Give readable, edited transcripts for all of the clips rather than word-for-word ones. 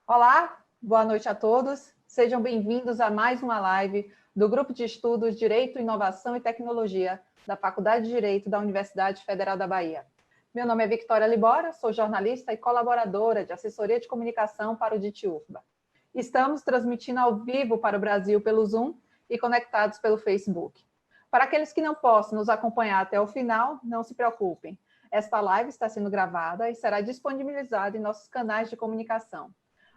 Olá, boa noite a todos. Sejam bem-vindos a mais uma live do Grupo de Estudos Direito, Inovação e Tecnologia da Faculdade de Direito da Universidade Federal da Bahia. Meu nome é Victoria Libora, sou jornalista e colaboradora de assessoria de comunicação para o DIT-UFBA. Estamos transmitindo ao vivo para o Brasil pelo Zoom e conectados pelo Facebook. Para aqueles que não possam nos acompanhar até o final, não se preocupem. Esta live está sendo gravada e será disponibilizada em nossos canais de comunicação.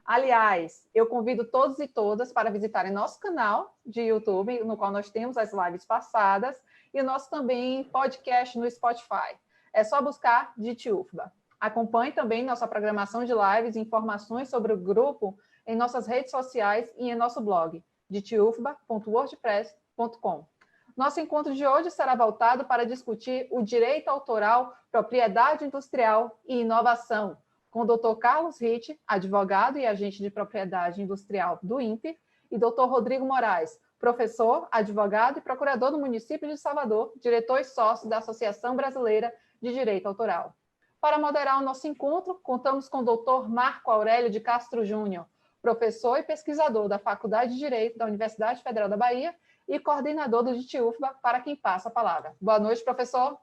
Aliás, eu convido todos e todas para visitarem nosso canal de YouTube, no qual nós temos as lives passadas, e o nosso também podcast no Spotify. É só buscar DIT-UFBA. Acompanhe também nossa programação de lives e informações sobre o grupo em nossas redes sociais e em nosso blog, ditufba.wordpress.com. Nosso encontro de hoje será voltado para discutir o direito autoral, propriedade industrial e inovação, com o Dr. Carlos Ritt, advogado e agente de propriedade industrial do INPE, e Dr. Rodrigo Moraes, professor, advogado e procurador do município de Salvador, diretor e sócio da Associação Brasileira de Direito Autoral. Para moderar o nosso encontro, contamos com o Dr. Marco Aurélio de Castro Júnior, professor e pesquisador da Faculdade de Direito da Universidade Federal da Bahia e coordenador do DIT-UFBA, para quem passa a palavra. Boa noite, professor.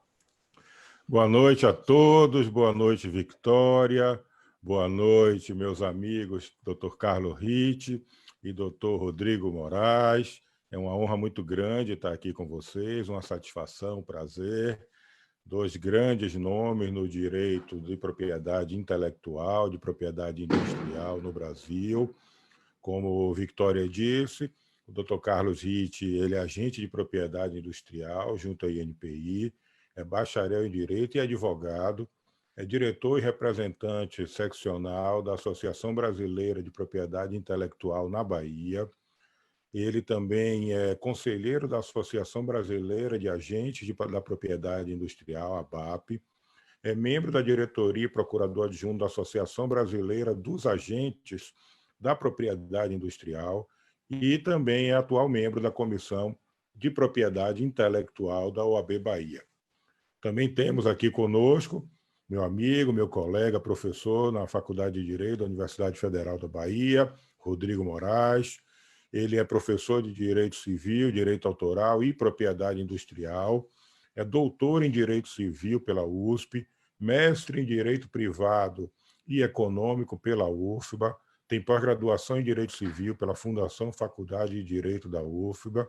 Boa noite a todos, boa noite, Victoria, boa noite, meus amigos, Dr. Carlos Ritt e Dr. Rodrigo Moraes. É uma honra muito grande estar aqui com vocês, uma satisfação, um prazer. Dois grandes nomes no direito de propriedade intelectual, de propriedade industrial no Brasil. Como Victoria disse, o Dr. Carlos Ritt, ele é agente de propriedade industrial junto à INPI, é bacharel em Direito e advogado, é diretor e representante seccional da Associação Brasileira de Propriedade Intelectual na Bahia. Ele também é conselheiro da Associação Brasileira de Agentes da Propriedade Industrial, ABAP, é membro da diretoria e procurador adjunto da Associação Brasileira dos Agentes da Propriedade Industrial e também é atual membro da Comissão de Propriedade Intelectual da OAB Bahia. Também temos aqui conosco meu amigo, meu colega, professor na Faculdade de Direito da Universidade Federal da Bahia, Rodrigo Moraes. Ele é professor de Direito Civil, Direito Autoral e Propriedade Industrial, é doutor em Direito Civil pela USP, mestre em Direito Privado e Econômico pela UFBA, tem pós-graduação em Direito Civil pela Fundação Faculdade de Direito da UFBA,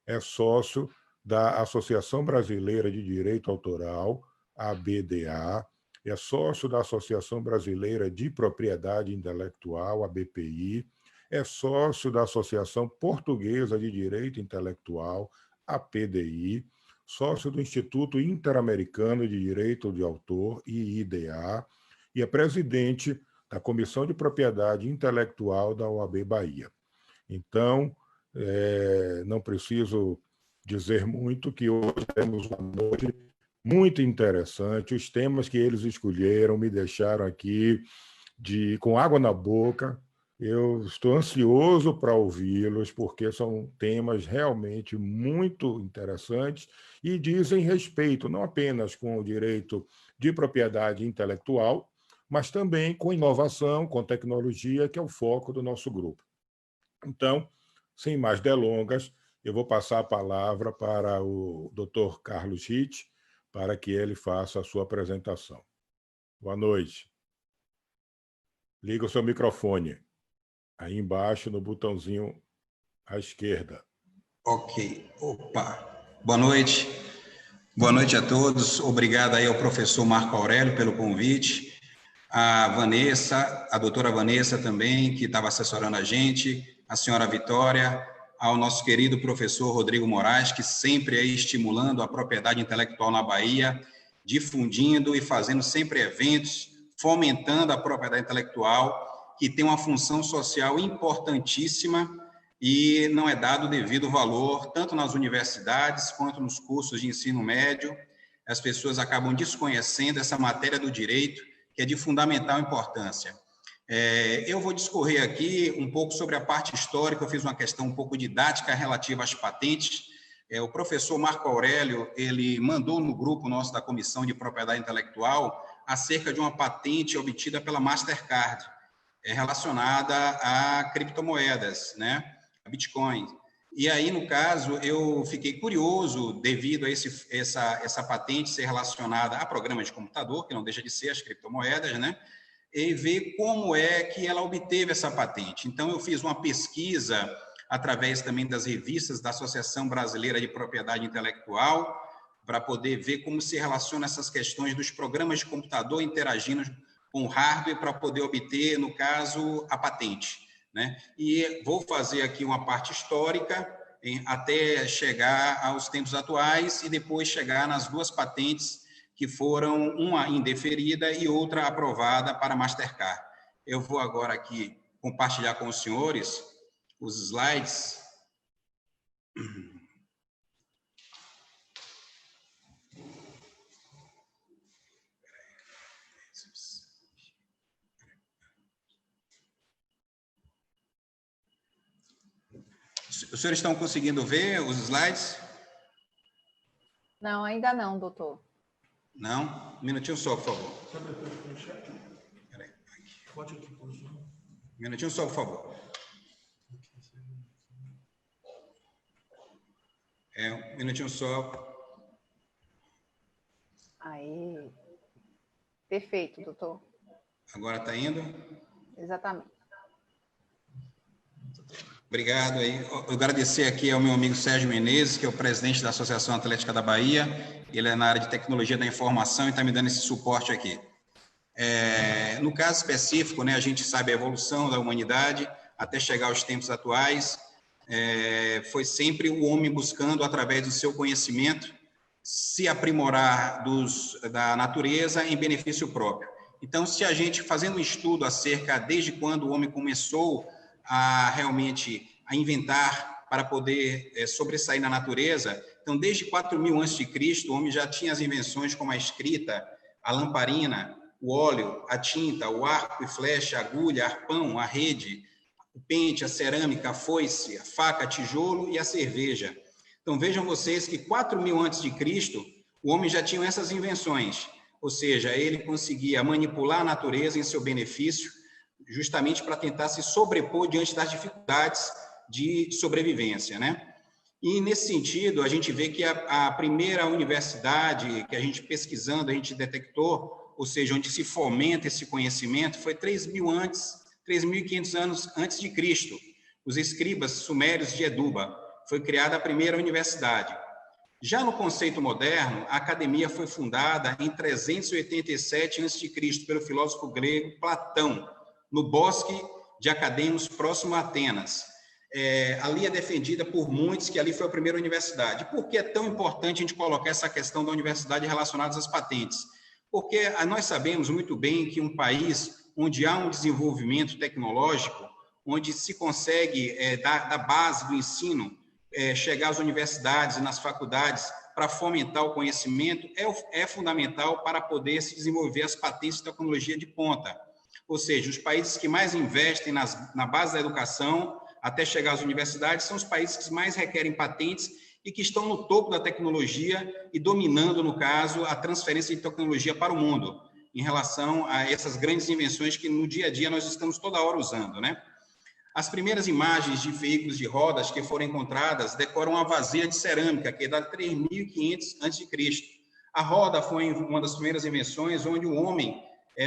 é sócio da Associação Brasileira de Direito Autoral, ABDA, é sócio da Associação Brasileira de Propriedade Intelectual, ABPI, é sócio da Associação Portuguesa de Direito Intelectual, APDI, sócio do Instituto Interamericano de Direito de Autor, IIDA, e é presidente da Comissão de Propriedade Intelectual da OAB Bahia. Então, não preciso dizer muito que hoje temos uma noite muito interessante. Os temas que eles escolheram me deixaram aqui com água na boca. Eu estou ansioso para ouvi-los, porque são temas realmente muito interessantes e dizem respeito não apenas com o direito de propriedade intelectual, mas também com inovação, com tecnologia, que é o foco do nosso grupo. Então, sem mais delongas, eu vou passar a palavra para o Dr. Carlos Ritt, para que ele faça a sua apresentação. Boa noite. Liga o seu microfone. Aí embaixo, no botãozinho à esquerda. Ok. Opa. Boa noite. Boa noite a todos. Obrigado aí ao professor Marco Aurélio pelo convite. A Vanessa, a doutora Vanessa também, que estava assessorando a gente, a senhora Vitória, ao nosso querido professor Rodrigo Moraes, que sempre é estimulando a propriedade intelectual na Bahia, difundindo e fazendo sempre eventos, fomentando a propriedade intelectual, que tem uma função social importantíssima e não é dado o devido valor, tanto nas universidades quanto nos cursos de ensino médio. As pessoas acabam desconhecendo essa matéria do direito, que é de fundamental importância. Eu vou discorrer aqui um pouco sobre a parte histórica, eu fiz uma questão um pouco didática relativa às patentes. O professor Marco Aurélio, ele mandou no grupo nosso da Comissão de Propriedade Intelectual acerca de uma patente obtida pela Mastercard. relacionada a criptomoedas, né? A Bitcoin. E aí, no caso, eu fiquei curioso devido a essa patente ser relacionada a programas de computador, que não deixa de ser as criptomoedas, né? E ver como é que ela obteve essa patente. Então, eu fiz uma pesquisa através também das revistas da Associação Brasileira de Propriedade Intelectual, para poder ver como se relaciona essas questões dos programas de computador interagindo com o hardware para poder obter, no caso, a patente, né? E vou fazer aqui uma parte histórica até chegar aos tempos atuais e depois chegar nas duas patentes que foram uma indeferida e outra aprovada para Mastercard. Eu vou agora aqui compartilhar com os senhores os slides. Os senhores estão conseguindo ver os slides? Não, ainda não, doutor. Não? Um minutinho só, por favor. Um minutinho só, por favor. Um minutinho só. Aí. Perfeito, doutor. Agora está indo? Exatamente. Obrigado aí. Eu agradecer aqui ao meu amigo Sérgio Menezes, que é o presidente da Associação Atlética da Bahia. Ele é na área de tecnologia da informação e está me dando esse suporte aqui. No caso específico, né, a gente sabe a evolução da humanidade até chegar aos tempos atuais. Foi sempre o homem buscando, através do seu conhecimento, se aprimorar da natureza em benefício próprio. Então, se a gente, fazendo um estudo acerca desde quando o homem começou realmente a inventar para poder sobressair na natureza, então, desde 4.000 a.C., o homem já tinha as invenções como a escrita, a lamparina, o óleo, a tinta, o arco e flecha, a agulha, arpão, a rede, o pente, a cerâmica, a foice, a faca, tijolo e a cerveja. Então, vejam vocês que 4.000 a.C., o homem já tinha essas invenções, ou seja, ele conseguia manipular a natureza em seu benefício, justamente para tentar se sobrepor diante das dificuldades de sobrevivência, né? E, nesse sentido, a gente vê que a primeira universidade que a gente pesquisando, a gente detectou, ou seja, onde se fomenta esse conhecimento, foi 3.500 anos antes de Cristo. Os escribas sumérios de Eduba. Foi criada a primeira universidade. Já no conceito moderno, a academia foi fundada em 387 a.C. pelo filósofo grego Platão, no Bosque de Academos, próximo a Atenas. Ali é defendida por muitos que ali foi a primeira universidade. Por que é tão importante a gente colocar essa questão da universidade relacionada às patentes? Porque nós sabemos muito bem que um país onde há um desenvolvimento tecnológico, onde se consegue, da base do ensino, chegar às universidades e nas faculdades para fomentar o conhecimento, é fundamental para poder se desenvolver as patentes de tecnologia de ponta. Ou seja, os países que mais investem na base da educação, até chegar às universidades, são os países que mais requerem patentes e que estão no topo da tecnologia e dominando, no caso, a transferência de tecnologia para o mundo, em relação a essas grandes invenções que no dia a dia nós estamos toda hora usando, né? As primeiras imagens de veículos de rodas que foram encontradas decoram uma vasilha de cerâmica, que é da 3.500 a.C. A roda foi uma das primeiras invenções onde o homem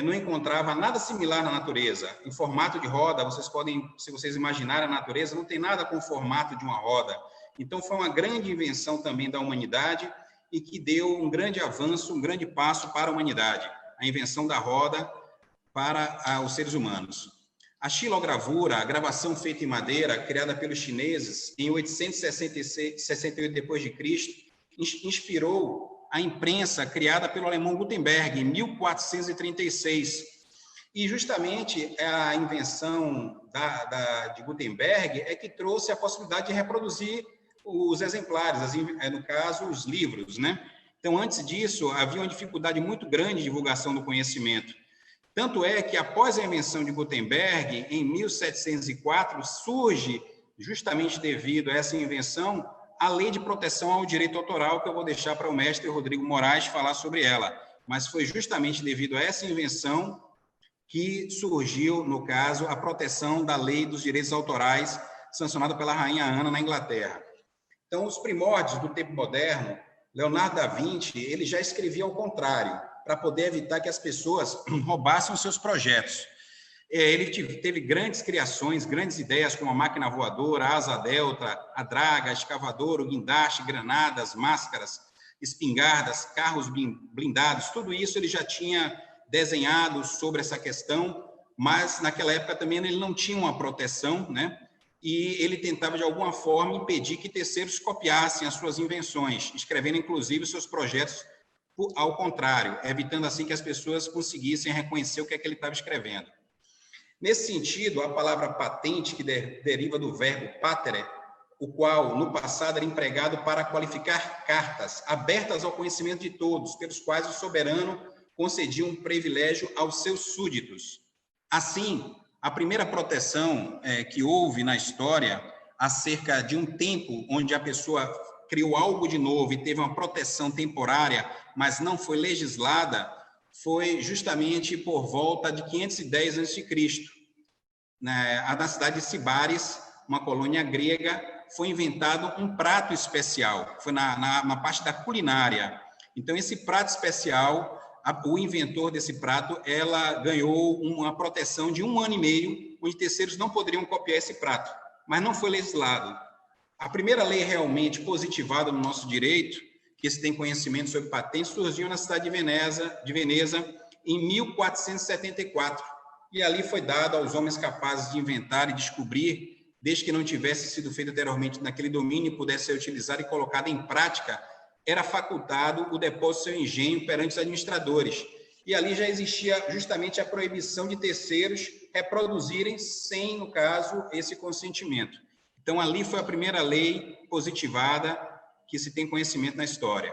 não encontrava nada similar na natureza. Em formato de roda, vocês podem, se vocês imaginarem a natureza, não tem nada com o formato de uma roda. Então, foi uma grande invenção também da humanidade e que deu um grande avanço, um grande passo para a humanidade, a invenção da roda para os seres humanos. A xilogravura, a gravação feita em madeira, criada pelos chineses em 868 d.C., inspirou a imprensa criada pelo alemão Gutenberg em 1436. E justamente a invenção de Gutenberg é que trouxe a possibilidade de reproduzir os exemplares, no caso, os livros, né? Então, antes disso, havia uma dificuldade muito grande de divulgação do conhecimento. Tanto é que, após a invenção de Gutenberg, em 1704, surge, justamente devido a essa invenção, a Lei de Proteção ao Direito Autoral, que eu vou deixar para o mestre Rodrigo Moraes falar sobre ela. Mas foi justamente devido a essa invenção que surgiu, no caso, a proteção da Lei dos Direitos Autorais, sancionada pela Rainha Ana na Inglaterra. Então, os primórdios do tempo moderno, Leonardo da Vinci, ele já escrevia ao contrário, para poder evitar que as pessoas roubassem os seus projetos. Ele teve grandes criações, grandes ideias, como a máquina voadora, a asa delta, a draga, a escavadora, o guindaste, granadas, máscaras, espingardas, carros blindados, tudo isso ele já tinha desenhado sobre essa questão, mas naquela época também ele não tinha uma proteção, né? E ele tentava, de alguma forma, impedir que terceiros copiassem as suas invenções, escrevendo, inclusive, os seus projetos ao contrário, evitando, assim, que as pessoas conseguissem reconhecer o que é que ele estava escrevendo. Nesse sentido, a palavra patente, que deriva do verbo patere, o qual, no passado, era empregado para qualificar cartas abertas ao conhecimento de todos, pelos quais o soberano concedia um privilégio aos seus súditos. Assim, a primeira proteção que houve na história, acerca de um tempo onde a pessoa criou algo de novo e teve uma proteção temporária, mas não foi legislada, foi justamente por volta de 510 a.C., na cidade de Sibaris, uma colônia grega, foi inventado um prato especial, foi na parte da culinária. Então, esse prato especial, o inventor desse prato, ela ganhou uma proteção de 1 ano e meio, onde terceiros não poderiam copiar esse prato, mas não foi legislado. A primeira lei realmente positivada no nosso direito, que se tem conhecimento sobre patentes, surgiu na cidade de Veneza em 1474, e ali foi dado aos homens capazes de inventar e descobrir, desde que não tivesse sido feito anteriormente naquele domínio e pudesse ser utilizado e colocado em prática, era facultado o depósito do seu engenho perante os administradores. E ali já existia justamente a proibição de terceiros reproduzirem sem, no caso, esse consentimento. Então, ali foi a primeira lei positivada que se tem conhecimento na história.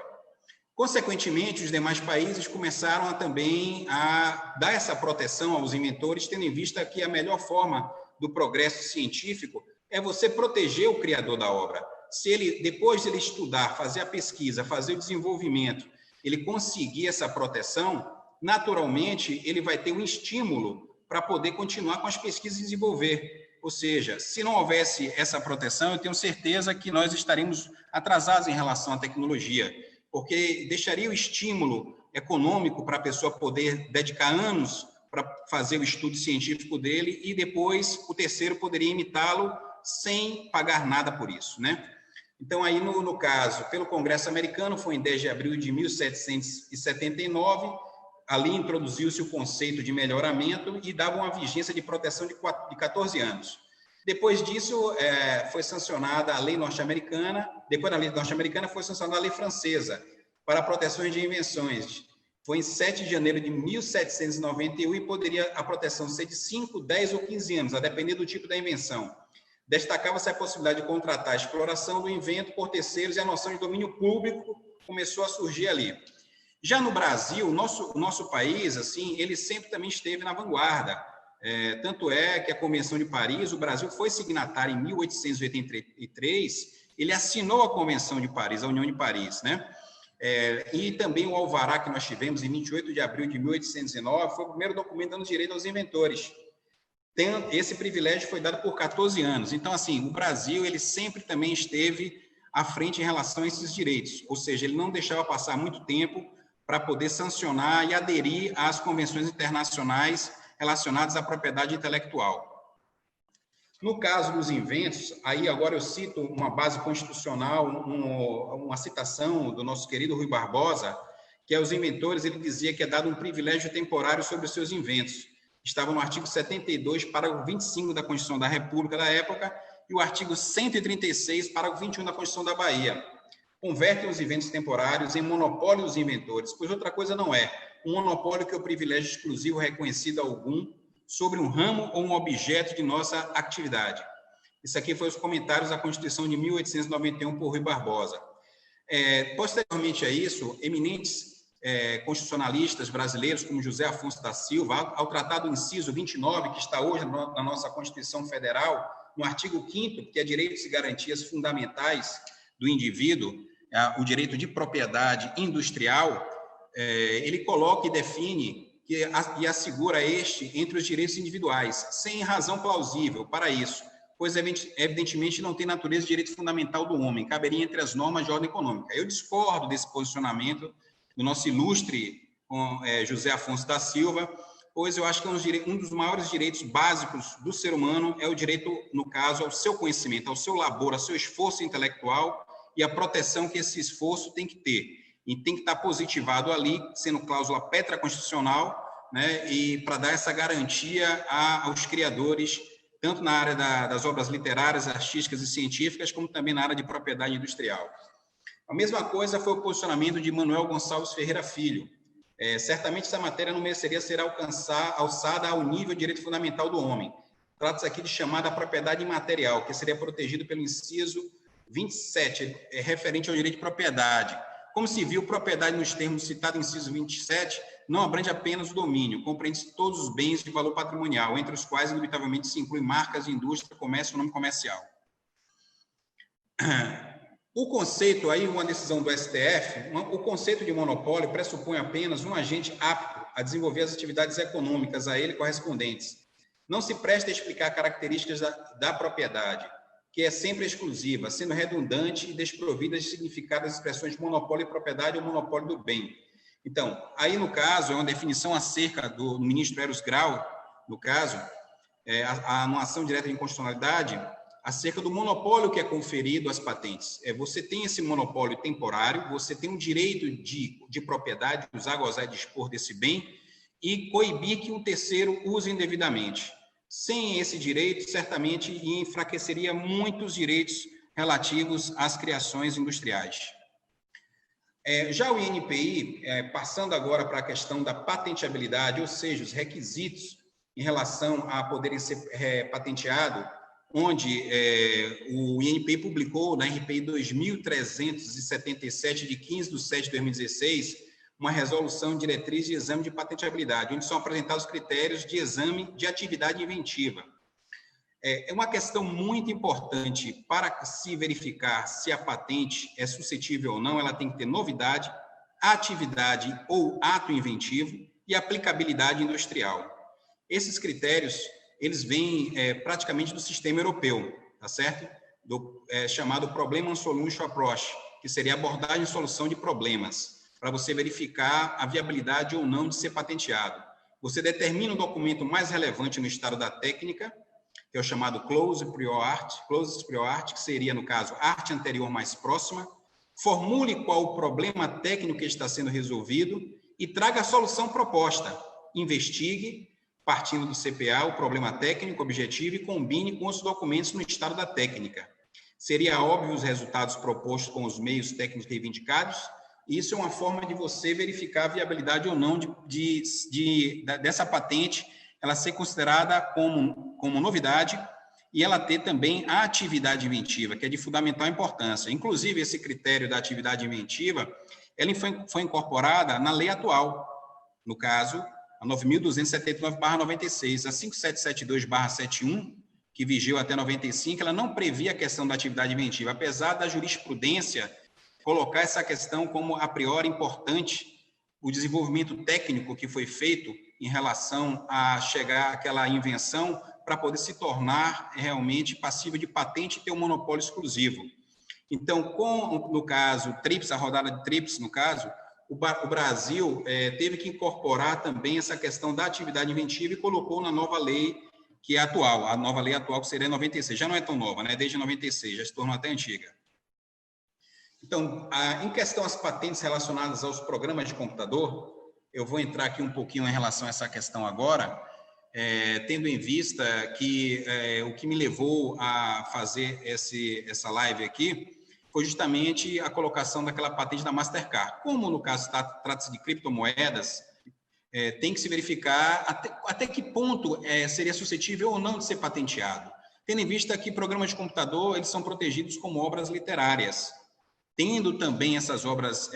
Consequentemente, os demais países começaram também a dar essa proteção aos inventores, tendo em vista que a melhor forma do progresso científico é você proteger o criador da obra. Se ele, depois de ele estudar, fazer a pesquisa, fazer o desenvolvimento, ele conseguir essa proteção, naturalmente, ele vai ter um estímulo para poder continuar com as pesquisas e desenvolver. Ou seja, se não houvesse essa proteção, eu tenho certeza que nós estaríamos atrasados em relação à tecnologia, porque deixaria o estímulo econômico para a pessoa poder dedicar anos para fazer o estudo científico dele e depois o terceiro poderia imitá-lo sem pagar nada por isso, né? Então, aí, no caso, pelo Congresso americano, foi em 10 de abril de 1779, ali introduziu-se o conceito de melhoramento e dava uma vigência de proteção de 14 anos. Depois disso, foi sancionada a lei norte-americana, depois da lei norte-americana foi sancionada a lei francesa para proteções de invenções. Foi em 7 de janeiro de 1791 e poderia a proteção ser de 5, 10 ou 15 anos, a depender do tipo da invenção. Destacava-se a possibilidade de contratar a exploração do invento por terceiros e a noção de domínio público começou a surgir ali. Já no Brasil, o nosso país, assim, ele sempre também esteve na vanguarda. Tanto é que a Convenção de Paris, o Brasil foi signatário em 1883, ele assinou a Convenção de Paris, a União de Paris, né? E também o alvará que nós tivemos em 28 de abril de 1819 foi o primeiro documento dando direito aos inventores. Esse privilégio foi dado por 14 anos. Então, assim, o Brasil, ele sempre também esteve à frente em relação a esses direitos, ou seja, ele não deixava passar muito tempo para poder sancionar e aderir às convenções internacionais relacionadas à propriedade intelectual. No caso dos inventos, aí agora eu cito uma base constitucional, uma citação do nosso querido Rui Barbosa, que aos inventores ele dizia que é dado um privilégio temporário sobre os seus inventos. Estava no artigo 72, parágrafo 25 da Constituição da República da época e o artigo 136, parágrafo 21 da Constituição da Bahia. Convertem os inventos temporários em monopólio dos inventores, pois outra coisa não é. Um monopólio que é o privilégio exclusivo reconhecido a algum sobre um ramo ou um objeto de nossa atividade. Isso aqui foi os comentários da Constituição de 1891 por Rui Barbosa. Posteriormente a isso, eminentes constitucionalistas brasileiros, como José Afonso da Silva, ao tratar do inciso 29, que está hoje na nossa Constituição Federal, no artigo 5º, que é direitos e garantias fundamentais do indivíduo, o direito de propriedade industrial, ele coloca e define que e assegura este entre os direitos individuais, sem razão plausível para isso, pois evidentemente não tem natureza de direito fundamental do homem, caberia entre as normas de ordem econômica. Eu discordo desse posicionamento do nosso ilustre José Afonso da Silva, pois eu acho que um dos maiores direitos básicos do ser humano é o direito, no caso, ao seu conhecimento, ao seu labor, ao seu esforço intelectual e a proteção que esse esforço tem que ter. E tem que estar positivado ali, sendo cláusula pétrea constitucional, né, e para dar essa garantia aos criadores, tanto na área das obras literárias, artísticas e científicas, como também na área de propriedade industrial. A mesma coisa foi o posicionamento de Manuel Gonçalves Ferreira Filho. Certamente essa matéria não mereceria ser alçada ao nível de direito fundamental do homem. Trata-se aqui de chamada propriedade imaterial, que seria protegido pelo inciso 27, referente ao direito de propriedade. Como se viu, propriedade nos termos citados no inciso 27 não abrange apenas o domínio, compreende todos os bens de valor patrimonial, entre os quais, indubitavelmente, se inclui marcas de indústria, comércio e nome comercial. O conceito, aí uma decisão do STF, o conceito de monopólio pressupõe apenas um agente apto a desenvolver as atividades econômicas a ele correspondentes. Não se presta a explicar características da propriedade, que é sempre exclusiva, sendo redundante e desprovida de significado das expressões monopólio e propriedade ou monopólio do bem. Então, aí no caso, é uma definição acerca do ministro Eros Grau, no caso, a anulação direta de inconstitucionalidade, acerca do monopólio que é conferido às patentes. Você tem esse monopólio temporário, você tem um direito de propriedade, usar, gozar e dispor desse bem, e coibir que um terceiro use indevidamente. Sem esse direito, certamente enfraqueceria muitos direitos relativos às criações industriais. Já o INPI, passando agora para a questão da patenteabilidade, ou seja, os requisitos em relação a poderem ser patenteados, onde o INPI publicou na RPI 2377, de 15 de 7 de 2016, uma resolução diretriz de exame de patenteabilidade, onde são apresentados critérios de exame de atividade inventiva. É uma questão muito importante para se verificar se a patente é suscetível ou não, ela tem que ter novidade, atividade ou ato inventivo e aplicabilidade industrial. Esses critérios, eles vêm praticamente do sistema europeu, tá certo? Chamado Problem Solution Approach, que seria abordagem e solução de problemas, para você verificar a viabilidade ou não de ser patenteado. Você determina o documento mais relevante no estado da técnica, que é o chamado Clause Prior Art, que seria, no caso, arte anterior mais próxima, formule qual o problema técnico que está sendo resolvido e traga a solução proposta. Investigue, partindo do CPA, o problema técnico objetivo e combine com os documentos no estado da técnica. Seria óbvio os resultados propostos com os meios técnicos reivindicados. Isso é uma forma de você verificar a viabilidade ou não dessa patente, ela ser considerada como novidade e ela ter também a atividade inventiva, que é de fundamental importância. Inclusive, esse critério da atividade inventiva, ela foi incorporada na lei atual, no caso, a 9.279/96, a 5772/71, que vigiu até 95, ela não previa a questão da atividade inventiva, apesar da jurisprudência colocar essa questão como a priori importante, o desenvolvimento técnico que foi feito em relação a chegar àquela invenção para poder se tornar realmente passível de patente e ter um monopólio exclusivo. Então, no caso, TRIPS, a rodada de TRIPS, no caso, o Brasil teve que incorporar também essa questão da atividade inventiva e colocou na nova lei que é atual, a nova lei atual que seria 96, já não é tão nova, né? Desde 96, já se tornou até antiga. Então, em questão às patentes relacionadas aos programas de computador, eu vou entrar aqui um pouquinho em relação a essa questão agora, tendo em vista que o que me levou a fazer essa live aqui foi justamente a colocação daquela patente da Mastercard. Como, no caso, trata-se de criptomoedas, tem que se verificar até que ponto seria suscetível ou não de ser patenteado. Tendo em vista que programas de computador eles são protegidos como obras literárias. Tendo também essas obras,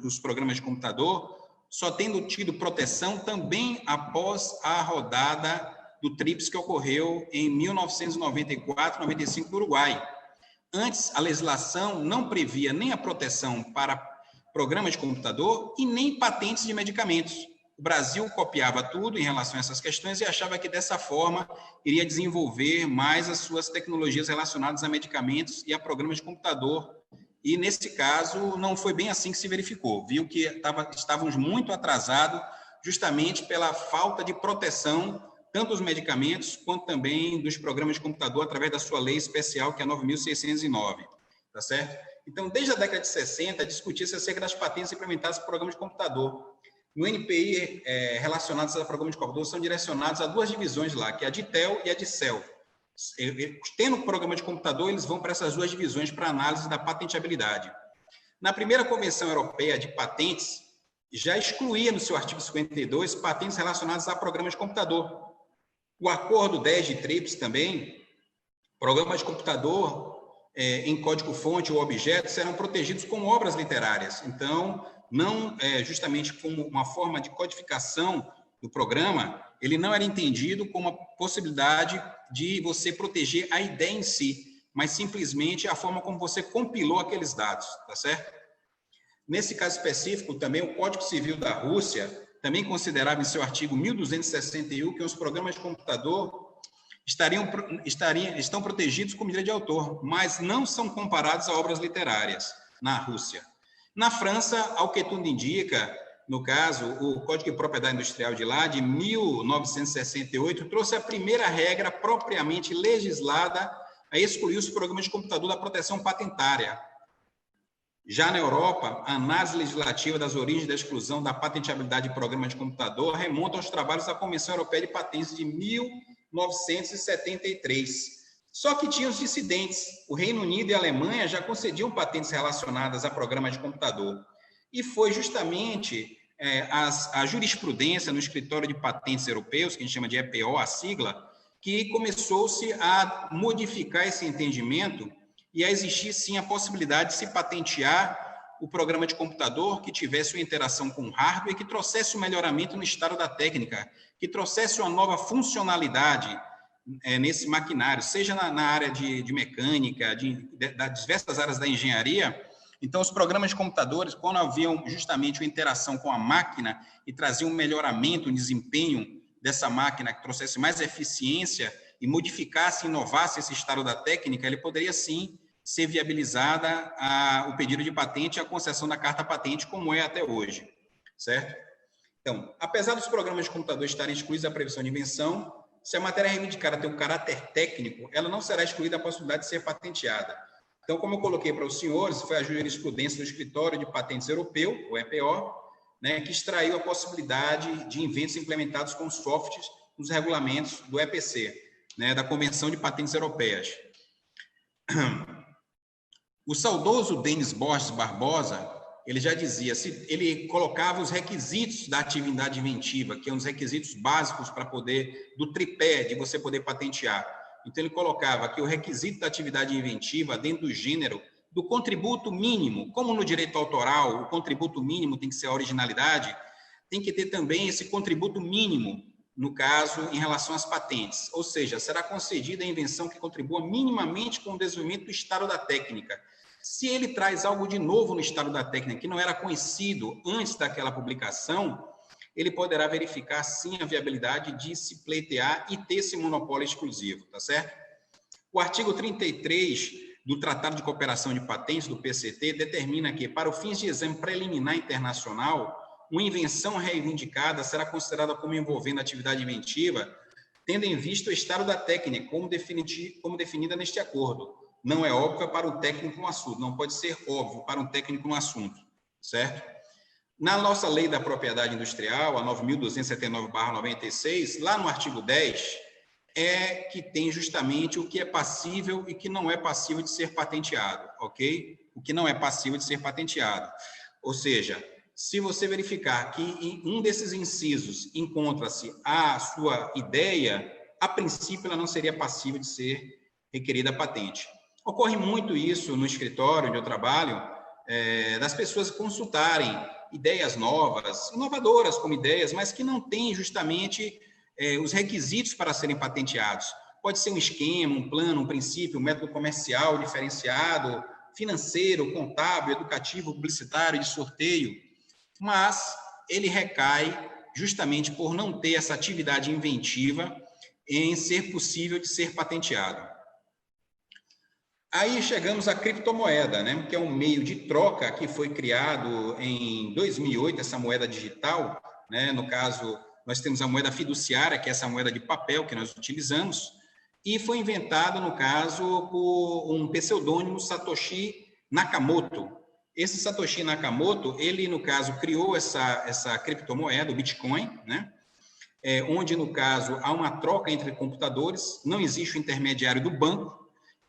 os programas de computador, só tendo tido proteção também após a rodada do TRIPS que ocorreu em 1994-95 no Uruguai. Antes, a legislação não previa nem a proteção para programas de computador e nem patentes de medicamentos. o Brasil copiava tudo em relação a essas questões e achava que, dessa forma, iria desenvolver mais as suas tecnologias relacionadas a medicamentos e a programas de computador. E, nesse caso, não foi bem assim que se verificou. Viu que estávamos muito atrasados justamente pela falta de proteção, tanto dos medicamentos, quanto também dos programas de computador, através da sua lei especial, que é a 9.609, tá certo? Então, desde a década de 60, discutia-se acerca das patentes implementadas por programas de computador. No NPI, relacionados a programas de computador, são direcionados a duas divisões lá, que é a de TEL e a de CEL. Tendo programa de computador, eles vão para essas duas divisões para análise da patenteabilidade. Na primeira Convenção Europeia de Patentes, já excluía no seu artigo 52 patentes relacionadas a programas de computador. O Acordo 10 de TRIPS também, programas de computador em código-fonte ou objeto serão protegidos como obras literárias. Então, não justamente como uma forma de codificação do programa, ele não era entendido como a possibilidade de você proteger a ideia em si, mas simplesmente a forma como você compilou aqueles dados, tá certo? Nesse caso específico, também o Código Civil da Rússia também considerava em seu artigo 1261 que os programas de computador estão protegidos como direito de autor, mas não são comparados a obras literárias na Rússia. Na França, ao que tudo indica, no caso, o Código de Propriedade Industrial de lá, de 1968, trouxe a primeira regra propriamente legislada a excluir os programas de computador da proteção patentária. Já na Europa, a análise legislativa das origens da exclusão da patenteabilidade de programas de computador remonta aos trabalhos da Convenção Europeia de Patentes de 1973. Só que tinha os dissidentes. O Reino Unido e a Alemanha já concediam patentes relacionadas a programas de computador. E foi justamente a jurisprudência no Escritório de Patentes Europeus, que a gente chama de EPO, a sigla, que começou-se a modificar esse entendimento e a existir, sim, a possibilidade de se patentear o programa de computador que tivesse uma interação com o hardware, que trouxesse um melhoramento no estado da técnica, que trouxesse uma nova funcionalidade nesse maquinário, seja na área de mecânica, das diversas áreas da engenharia. Então, os programas de computadores, quando haviam justamente uma interação com a máquina e traziam um melhoramento, um desempenho dessa máquina que trouxesse mais eficiência e modificasse, inovasse esse estado da técnica, ele poderia, sim, ser viabilizada o pedido de patente e a concessão da carta patente, como é até hoje, certo? Então, apesar dos programas de computador estarem excluídos da previsão de invenção, se a matéria reivindicada tem um caráter técnico, ela não será excluída da possibilidade de ser patenteada. Então, como eu coloquei para os senhores, foi a jurisprudência do Escritório de Patentes Europeu, o EPO, né, que extraiu a possibilidade de inventos implementados com softwares nos regulamentos do EPC, né, da Convenção de Patentes Europeias. O saudoso Denis Borges Barbosa, ele já dizia, ele colocava os requisitos da atividade inventiva, que são os requisitos básicos para poder, do tripé, de você poder patentear. Então, ele colocava que o requisito da atividade inventiva, dentro do gênero, do contributo mínimo, como no direito autoral, o contributo mínimo tem que ser a originalidade, tem que ter também esse contributo mínimo, no caso, em relação às patentes. Ou seja, será concedida a invenção que contribua minimamente com o desenvolvimento do estado da técnica. Se ele traz algo de novo no estado da técnica, que não era conhecido antes daquela publicação, ele poderá verificar, sim, a viabilidade de se pleitear e ter esse monopólio exclusivo, tá certo? O artigo 33 do Tratado de Cooperação de Patentes, do PCT, determina que, para os fins de exame preliminar internacional, uma invenção reivindicada será considerada como envolvendo atividade inventiva, tendo em vista o estado da técnica, como definida neste acordo. Não é óbvio para o técnico no assunto, não pode ser óbvio para um técnico no assunto, certo? Na nossa Lei da Propriedade Industrial, a 9.279/96, lá no artigo 10, que tem justamente o que é passível e que não é passível de ser patenteado, ok? O que não é passível de ser patenteado. Ou seja, se você verificar que em um desses incisos encontra-se a sua ideia, a princípio ela não seria passível de ser requerida a patente. Ocorre muito isso no escritório onde eu trabalho, das pessoas consultarem ideias novas, inovadoras como ideias, mas que não têm justamente os requisitos para serem patenteados. Pode ser um esquema, um plano, um princípio, um método comercial diferenciado, financeiro, contábil, educativo, publicitário, de sorteio, mas ele recai justamente por não ter essa atividade inventiva em ser possível de ser patenteado. Aí chegamos à criptomoeda, né, que é um meio de troca que foi criado em 2008, essa moeda digital, né, no caso, nós temos a moeda fiduciária, que é essa moeda de papel que nós utilizamos, e foi inventado, no caso, por um pseudônimo Satoshi Nakamoto. Esse Satoshi Nakamoto, ele, no caso, criou essa criptomoeda, o Bitcoin, né, onde, no caso, há uma troca entre computadores, não existe o intermediário do banco,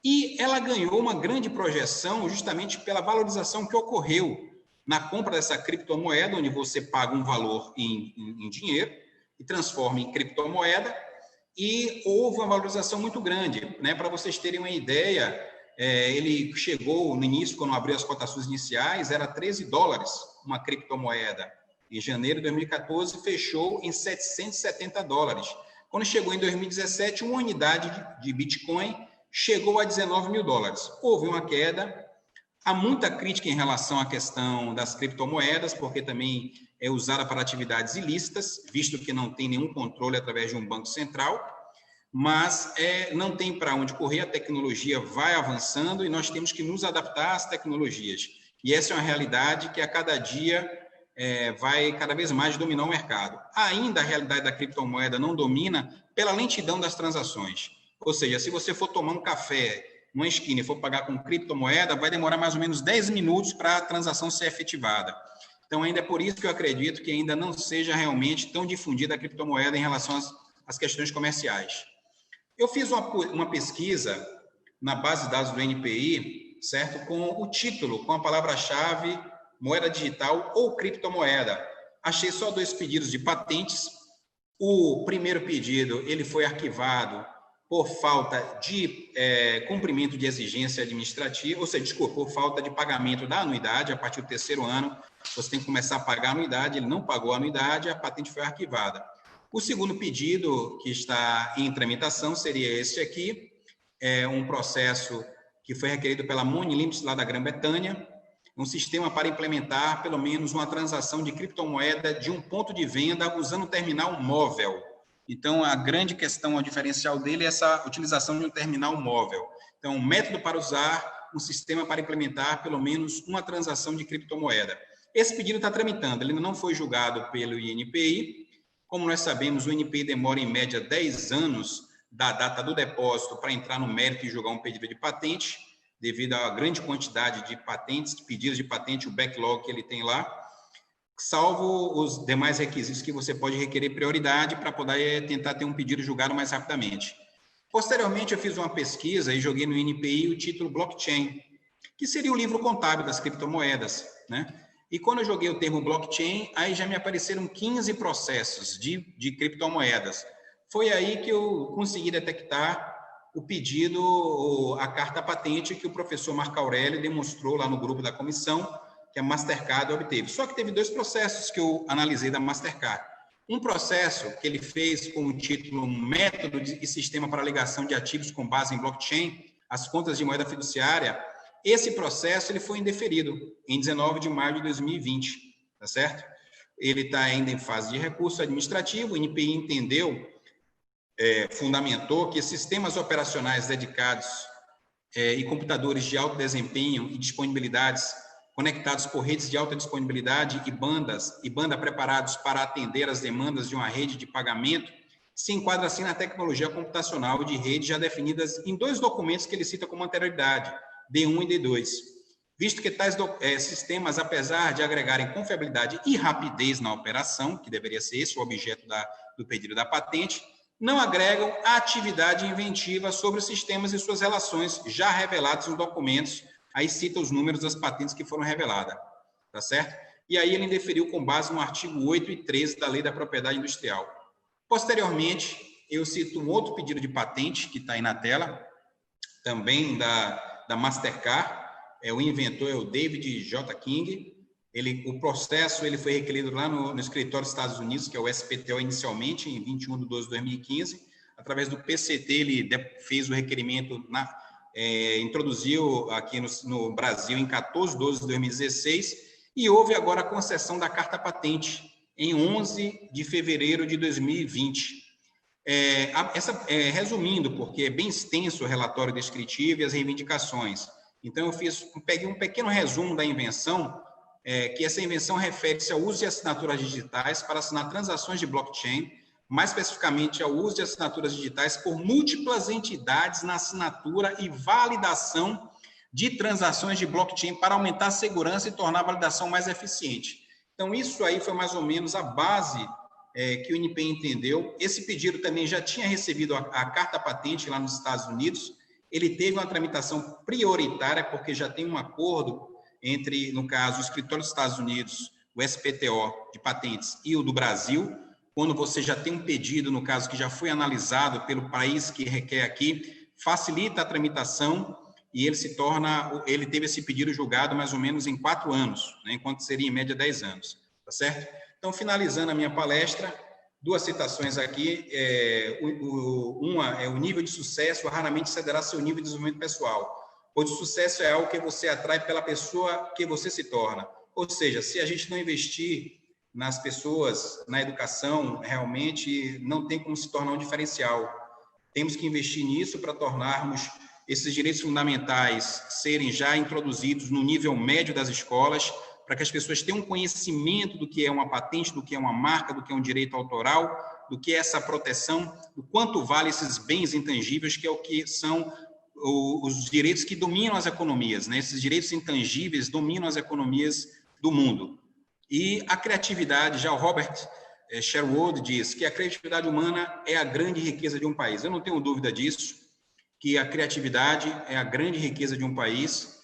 e ela ganhou uma grande projeção justamente pela valorização que ocorreu na compra dessa criptomoeda, onde você paga um valor em dinheiro e transforma em criptomoeda, e houve uma valorização muito grande, né? Para vocês terem uma ideia, ele chegou no início, quando abriu as cotações iniciais, era $13 uma criptomoeda. Em janeiro de 2014, fechou em $770. Quando chegou em 2017, uma unidade de Bitcoin chegou a $19 mil. Houve uma queda. Há muita crítica em relação à questão das criptomoedas, porque também é usada para atividades ilícitas, visto que não tem nenhum controle através de um banco central, mas não tem para onde correr, a tecnologia vai avançando e nós temos que nos adaptar às tecnologias. E essa é uma realidade que a cada dia vai cada vez mais dominar o mercado. Ainda a realidade da criptomoeda não domina pela lentidão das transações. Ou seja, se você for tomar um café numa esquina e for pagar com criptomoeda, vai demorar mais ou menos 10 minutos para a transação ser efetivada. Então, ainda é por isso que eu acredito que ainda não seja realmente tão difundida a criptomoeda em relação às questões comerciais. Eu fiz uma pesquisa na base de dados do NPI, certo? Com o título, com a palavra-chave moeda digital ou criptomoeda. Achei só 2 pedidos de patentes. O primeiro pedido, ele foi arquivado por falta de cumprimento de exigência administrativa, ou seja, desculpa, por falta de pagamento da anuidade. A partir do 3º ano, você tem que começar a pagar a anuidade, ele não pagou a anuidade, a patente foi arquivada. O segundo pedido que está em tramitação seria esse aqui, um processo que foi requerido pela Money Limits, lá da Grã-Bretanha, um sistema para implementar pelo menos uma transação de criptomoeda de um ponto de venda usando um terminal móvel. Então, a grande questão, o diferencial dele é essa utilização de um terminal móvel. Então, um método para usar um sistema para implementar pelo menos uma transação de criptomoeda. Esse pedido está tramitando, ele ainda não foi julgado pelo INPI. Como nós sabemos, o INPI demora em média 10 anos da data do depósito para entrar no mérito e julgar um pedido de patente, devido à grande quantidade de patentes, de pedidos de patente, o backlog que ele tem lá, salvo os demais requisitos que você pode requerer prioridade para poder tentar ter um pedido julgado mais rapidamente. Posteriormente, eu fiz uma pesquisa e joguei no INPI o título blockchain, que seria o livro contábil das criptomoedas, né? E quando eu joguei o termo blockchain, aí já me apareceram 15 processos de criptomoedas. Foi aí que eu consegui detectar o pedido, a carta patente que o professor Marco Aurélio demonstrou lá no grupo da comissão, que a Mastercard obteve. Só que teve 2 processos que eu analisei da Mastercard. Um processo que ele fez com o título Método e Sistema para Ligação de Ativos com Base em Blockchain, as contas de moeda fiduciária. Esse processo ele foi indeferido em 19 de maio de 2020, tá certo? Ele está ainda em fase de recurso administrativo, o INPI entendeu, fundamentou que sistemas operacionais dedicados e computadores de alto desempenho e disponibilidades conectados por redes de alta disponibilidade e banda preparados para atender as demandas de uma rede de pagamento, se enquadra assim na tecnologia computacional de rede já definidas em 2 documentos que ele cita como anterioridade, D1 e D2. Visto que tais sistemas, apesar de agregarem confiabilidade e rapidez na operação, que deveria ser esse o objeto do pedido da patente, não agregam a atividade inventiva sobre os sistemas e suas relações já revelados nos documentos. Aí cita os números das patentes que foram reveladas, tá certo? E aí ele indeferiu com base no artigo 8 e 13 da Lei da Propriedade Industrial. Posteriormente, eu cito um outro pedido de patente, que está aí na tela, também da Mastercard, o inventor é o David J. King. O processo ele foi requerido lá no escritório dos Estados Unidos, que é o SPTO inicialmente, em 21 de 12 de 2015. Através do PCT, ele fez o requerimento, introduziu aqui no Brasil em 14 de 12 de 2016, e houve agora a concessão da carta patente, em 11 de fevereiro de 2020. Resumindo, porque é bem extenso o relatório descritivo e as reivindicações. Então, peguei um pequeno resumo da invenção, que essa invenção refere-se ao uso de assinaturas digitais para assinar transações de blockchain, mais especificamente ao uso de assinaturas digitais por múltiplas entidades na assinatura e validação de transações de blockchain para aumentar a segurança e tornar a validação mais eficiente. Então, isso aí foi mais ou menos a base que o INPE entendeu. Esse pedido também já tinha recebido a carta patente lá nos Estados Unidos. Ele teve uma tramitação prioritária, porque já tem um acordo entre, no caso, o Escritório dos Estados Unidos, o SPTO de patentes e o do Brasil. Quando você já tem um pedido, no caso, que já foi analisado pelo país que requer aqui, facilita a tramitação e ele teve esse pedido julgado mais ou menos em 4 anos, né, enquanto seria em média 10 anos, tá certo? Então, finalizando a minha palestra, 2 citações aqui. Uma é: o nível de sucesso raramente cederá seu nível de desenvolvimento pessoal, pois o sucesso é algo que você atrai pela pessoa que você se torna. Ou seja, se a gente não investir nas pessoas, na educação, realmente não tem como se tornar um diferencial. Temos que investir nisso para tornarmos esses direitos fundamentais serem já introduzidos no nível médio das escolas, para que as pessoas tenham conhecimento do que é uma patente, do que é uma marca, do que é um direito autoral, do que é essa proteção, do quanto vale esses bens intangíveis, que é o que são os direitos que dominam as economias, né? Esses direitos intangíveis dominam as economias do mundo. E a criatividade, já o Robert Sherwood diz que a criatividade humana é a grande riqueza de um país. Eu não tenho dúvida disso, que a criatividade é a grande riqueza de um país.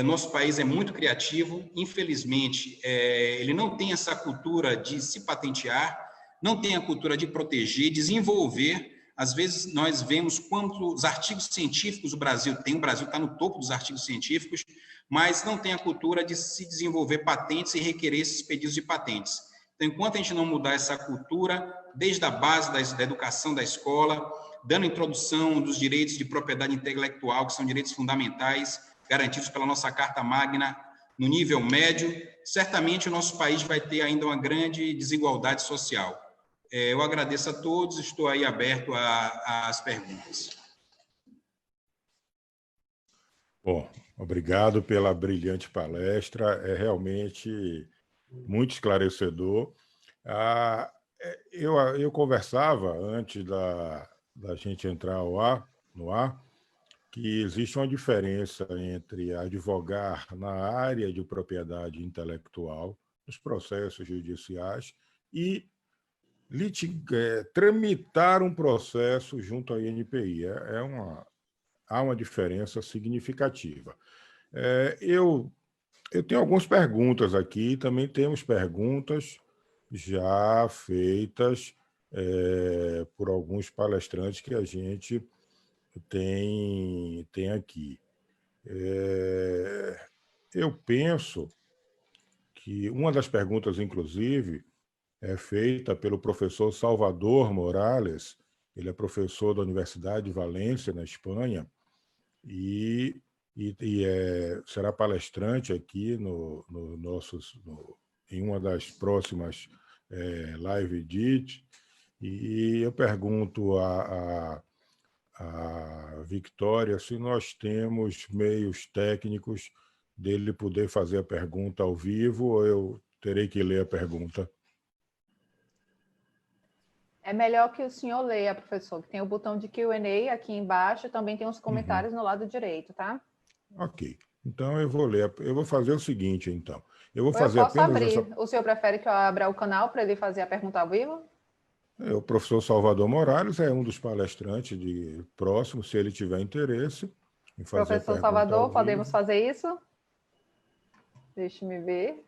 Nosso país é muito criativo, infelizmente, ele não tem essa cultura de se patentear, não tem a cultura de proteger, desenvolver. Às vezes, nós vemos quantos artigos científicos o Brasil tem, o Brasil está no topo dos artigos científicos, mas não tem a cultura de se desenvolver patentes e requerer esses pedidos de patentes. Então, enquanto a gente não mudar essa cultura, desde a base da educação da escola, dando introdução dos direitos de propriedade intelectual, que são direitos fundamentais, garantidos pela nossa Carta Magna, no nível médio, certamente o nosso país vai ter ainda uma grande desigualdade social. Eu agradeço a todos, estou aí aberto às perguntas. Bom, obrigado pela brilhante palestra, é realmente muito esclarecedor. Eu conversava, antes da gente entrar no ar, que existe uma diferença entre advogar na área de propriedade intelectual, nos processos judiciais, e tramitar um processo junto à INPI. Há uma diferença significativa. Eu tenho algumas perguntas aqui, também temos perguntas já feitas por alguns palestrantes que a gente tem aqui. Eu penso que uma das perguntas, inclusive, é feita pelo professor Salvador Morales. Ele é professor da Universidade de Valência, na Espanha, e será palestrante aqui em uma das próximas live edit. E eu pergunto a Victória se nós temos meios técnicos dele poder fazer a pergunta ao vivo, ou eu terei que ler a pergunta. É melhor que o senhor leia, professor, que tem o botão de Q&A aqui embaixo, também tem os comentários no lado direito, tá? Ok. Então, eu vou ler. Eu vou fazer o seguinte, então. Eu posso abrir. O senhor prefere que eu abra o canal para ele fazer a pergunta ao vivo? O professor Salvador Morales é um dos palestrantes próximo, se ele tiver interesse em fazer a pergunta. Professor Salvador, podemos fazer isso? Deixe-me ver.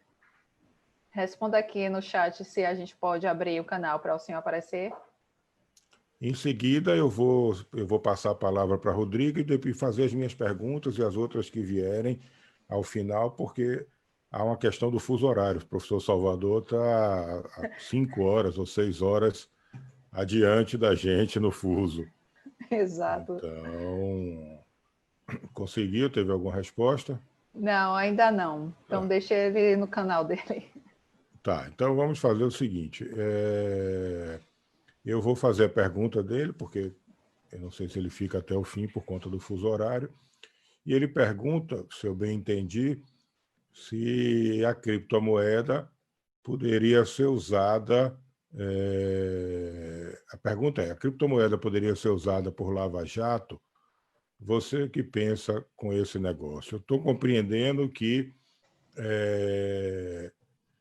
Responda aqui no chat se a gente pode abrir o canal para o senhor aparecer. Em seguida, eu vou passar a palavra para Rodrigo e depois fazer as minhas perguntas e as outras que vierem ao final, porque há uma questão do fuso horário. O professor Salvador está há 5 horas ou 6 horas adiante da gente no fuso. Exato. Então, conseguiu? Teve alguma resposta? Não, ainda não. Então, deixa ele no canal dele. Tá, então vamos fazer o seguinte. Eu vou fazer a pergunta dele, porque eu não sei se ele fica até o fim por conta do fuso horário. E ele pergunta, se eu bem entendi, se a criptomoeda poderia ser usada. A pergunta é: a criptomoeda poderia ser usada por Lava Jato? Você que pensa com esse negócio? Eu estou compreendendo que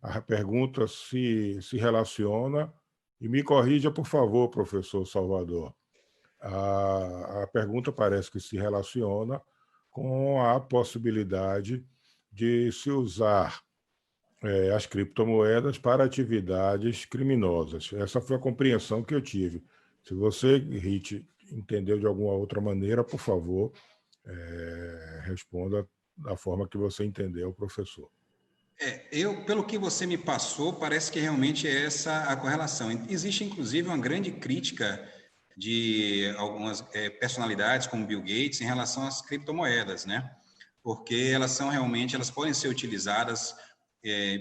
a pergunta se relaciona, e me corrija, por favor, professor Salvador. A pergunta parece que se relaciona com a possibilidade de se usar as criptomoedas para atividades criminosas. Essa foi a compreensão que eu tive. Se você, Rit, entendeu de alguma outra maneira, por favor, responda da forma que você entendeu, professor. Pelo que você me passou, parece que realmente é essa a correlação. Existe, inclusive, uma grande crítica de algumas personalidades, como Bill Gates, em relação às criptomoedas, né? Porque elas podem ser utilizadas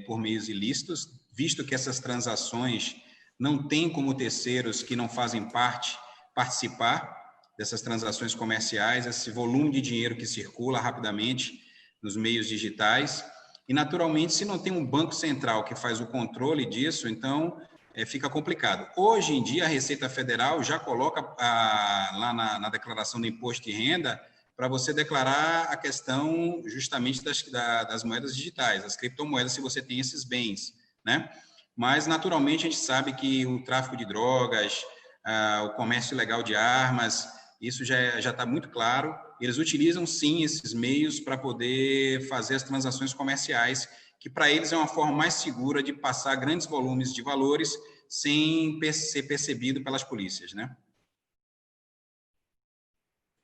por meios ilícitos, visto que essas transações não têm como terceiros que não fazem parte participar dessas transações comerciais, esse volume de dinheiro que circula rapidamente nos meios digitais. E, naturalmente, se não tem um banco central que faz o controle disso, então fica complicado. Hoje em dia, a Receita Federal já coloca lá na declaração do imposto de renda para você declarar a questão justamente das moedas digitais, as criptomoedas, se você tem esses bens, né? Mas, naturalmente, a gente sabe que o tráfico de drogas, o comércio ilegal de armas, isso já está muito claro. Eles utilizam, sim, esses meios para poder fazer as transações comerciais, que para eles é uma forma mais segura de passar grandes volumes de valores sem ser percebido pelas polícias, né?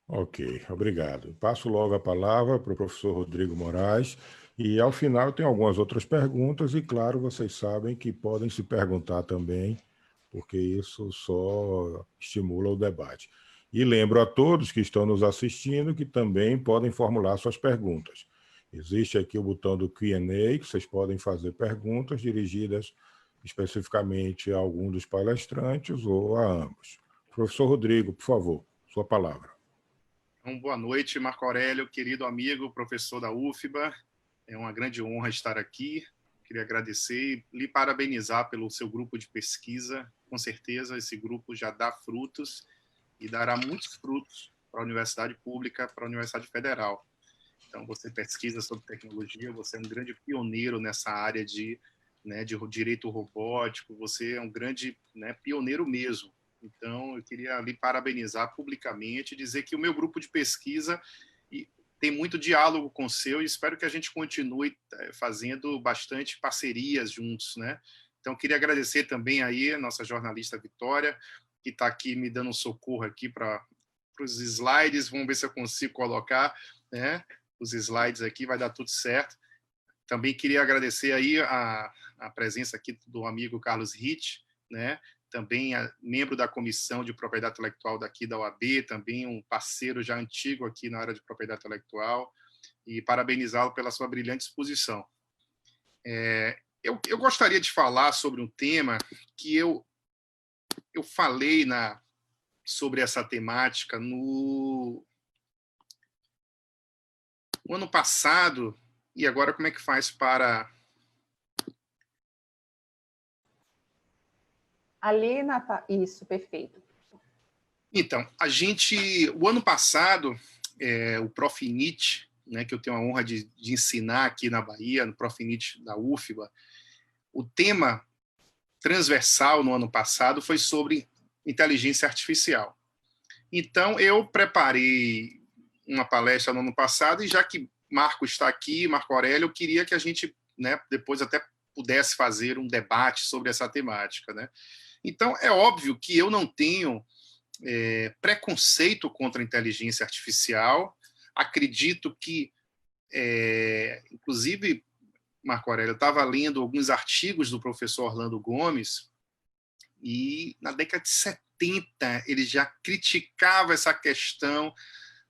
Ok, obrigado. Passo logo a palavra para o professor Rodrigo Moraes e, ao final, tem algumas outras perguntas e, claro, vocês sabem que podem se perguntar também, porque isso só estimula o debate. E lembro a todos que estão nos assistindo que também podem formular suas perguntas. Existe aqui o botão do Q&A, que vocês podem fazer perguntas dirigidas especificamente a algum dos palestrantes ou a ambos. Professor Rodrigo, por favor, sua palavra. Então, boa noite, Marco Aurélio, querido amigo, professor da UFBA. É uma grande honra estar aqui. Queria agradecer e lhe parabenizar pelo seu grupo de pesquisa. Com certeza, esse grupo já dá frutos e dará muitos frutos para a Universidade Pública, para a Universidade Federal. Então, você pesquisa sobre tecnologia, você é um grande pioneiro nessa área de direito robótico, você é um grande pioneiro mesmo. Então, eu queria lhe parabenizar publicamente, dizer que o meu grupo de pesquisa tem muito diálogo com o seu e espero que a gente continue fazendo bastante parcerias juntos, né? Então, queria agradecer também aí a nossa jornalista Vitória, que está aqui me dando um socorro aqui para os slides. Vamos ver se eu consigo colocar, né, os slides aqui, vai dar tudo certo. Também queria agradecer aí a presença aqui do amigo Carlos Rit, né? Também membro da Comissão de Propriedade Intelectual daqui da OAB, também um parceiro já antigo aqui na área de propriedade intelectual, e parabenizá-lo pela sua brilhante exposição. Eu gostaria de falar sobre um tema que eu falei sobre essa temática no ano passado, e agora como é que faz para... Ali, isso, perfeito. Então, o ano passado, o Profinit, né, que eu tenho a honra de ensinar aqui na Bahia, no Profinit da UFBA, o tema transversal no ano passado foi sobre inteligência artificial. Então, eu preparei uma palestra no ano passado, e já que Marco está aqui, Marco Aurélio, eu queria que a gente, né, depois até pudesse fazer um debate sobre essa temática, né? Então, é óbvio que eu não tenho preconceito contra a inteligência artificial. Acredito que, inclusive, Marco Aurélio, eu estava lendo alguns artigos do professor Orlando Gomes, e na década de 70 ele já criticava essa questão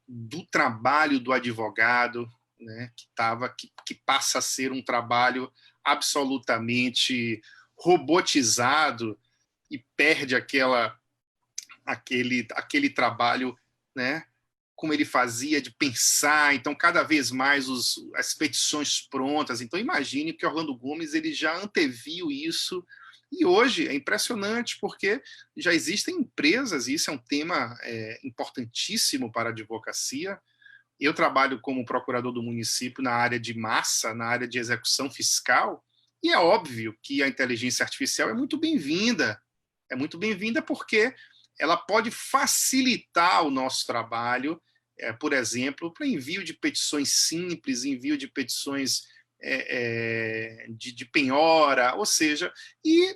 do trabalho do advogado, né, que passa a ser um trabalho absolutamente robotizado e perde aquele trabalho, né, como ele fazia, de pensar. Então, cada vez mais as petições prontas. Então, imagine que Orlando Gomes ele já anteviu isso. E hoje é impressionante, porque já existem empresas, e isso é um tema importantíssimo para a advocacia. Eu trabalho como procurador do município na área de massa, na área de execução fiscal, e é óbvio que a inteligência artificial é muito bem-vinda. É muito bem-vinda porque ela pode facilitar o nosso trabalho, por exemplo, para envio de petições simples, envio de petições de penhora, ou seja, e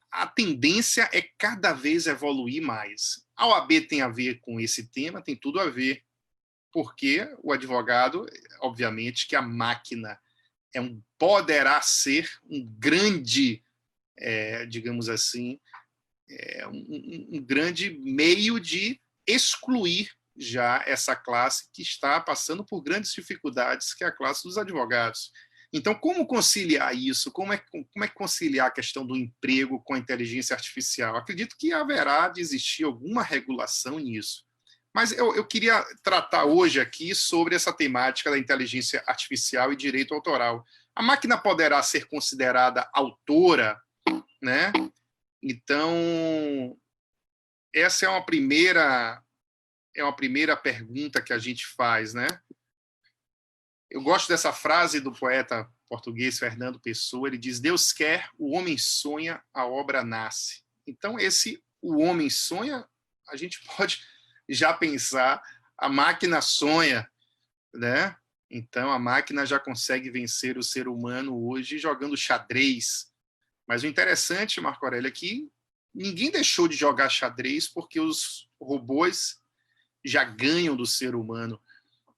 a tendência é cada vez evoluir mais. A OAB tem a ver com esse tema, tem tudo a ver, porque o advogado, obviamente, que a máquina poderá ser um grande, digamos assim, um grande meio de excluir já essa classe que está passando por grandes dificuldades, que é a classe dos advogados. Então, como conciliar isso? Como é que conciliar a questão do emprego com a inteligência artificial? Acredito que haverá de existir alguma regulação nisso. Mas eu queria tratar hoje aqui sobre essa temática da inteligência artificial e direito autoral. A máquina poderá ser considerada autora, né? Então, essa é uma primeira pergunta que a gente faz, né? Eu gosto dessa frase do poeta português Fernando Pessoa. Ele diz: Deus quer, o homem sonha, a obra nasce. Então, o homem sonha, a gente pode já pensar, a máquina sonha, né? Então, a máquina já consegue vencer o ser humano hoje jogando xadrez. Mas o interessante, Marco Aurélio, é que ninguém deixou de jogar xadrez porque os robôs já ganham do ser humano.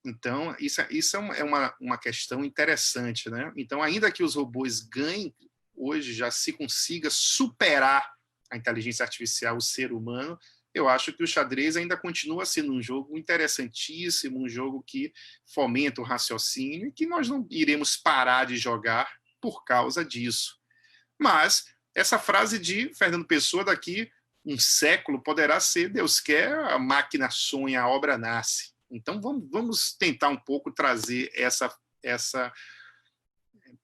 Então, isso é uma questão interessante, né? Então, ainda que os robôs ganhem, hoje já se consiga superar a inteligência artificial, o ser humano, eu acho que o xadrez ainda continua sendo um jogo interessantíssimo, um jogo que fomenta o raciocínio e que nós não iremos parar de jogar por causa disso. Mas essa frase de Fernando Pessoa, daqui um século, poderá ser: Deus quer, a máquina sonha, a obra nasce. Então, vamos tentar um pouco trazer essa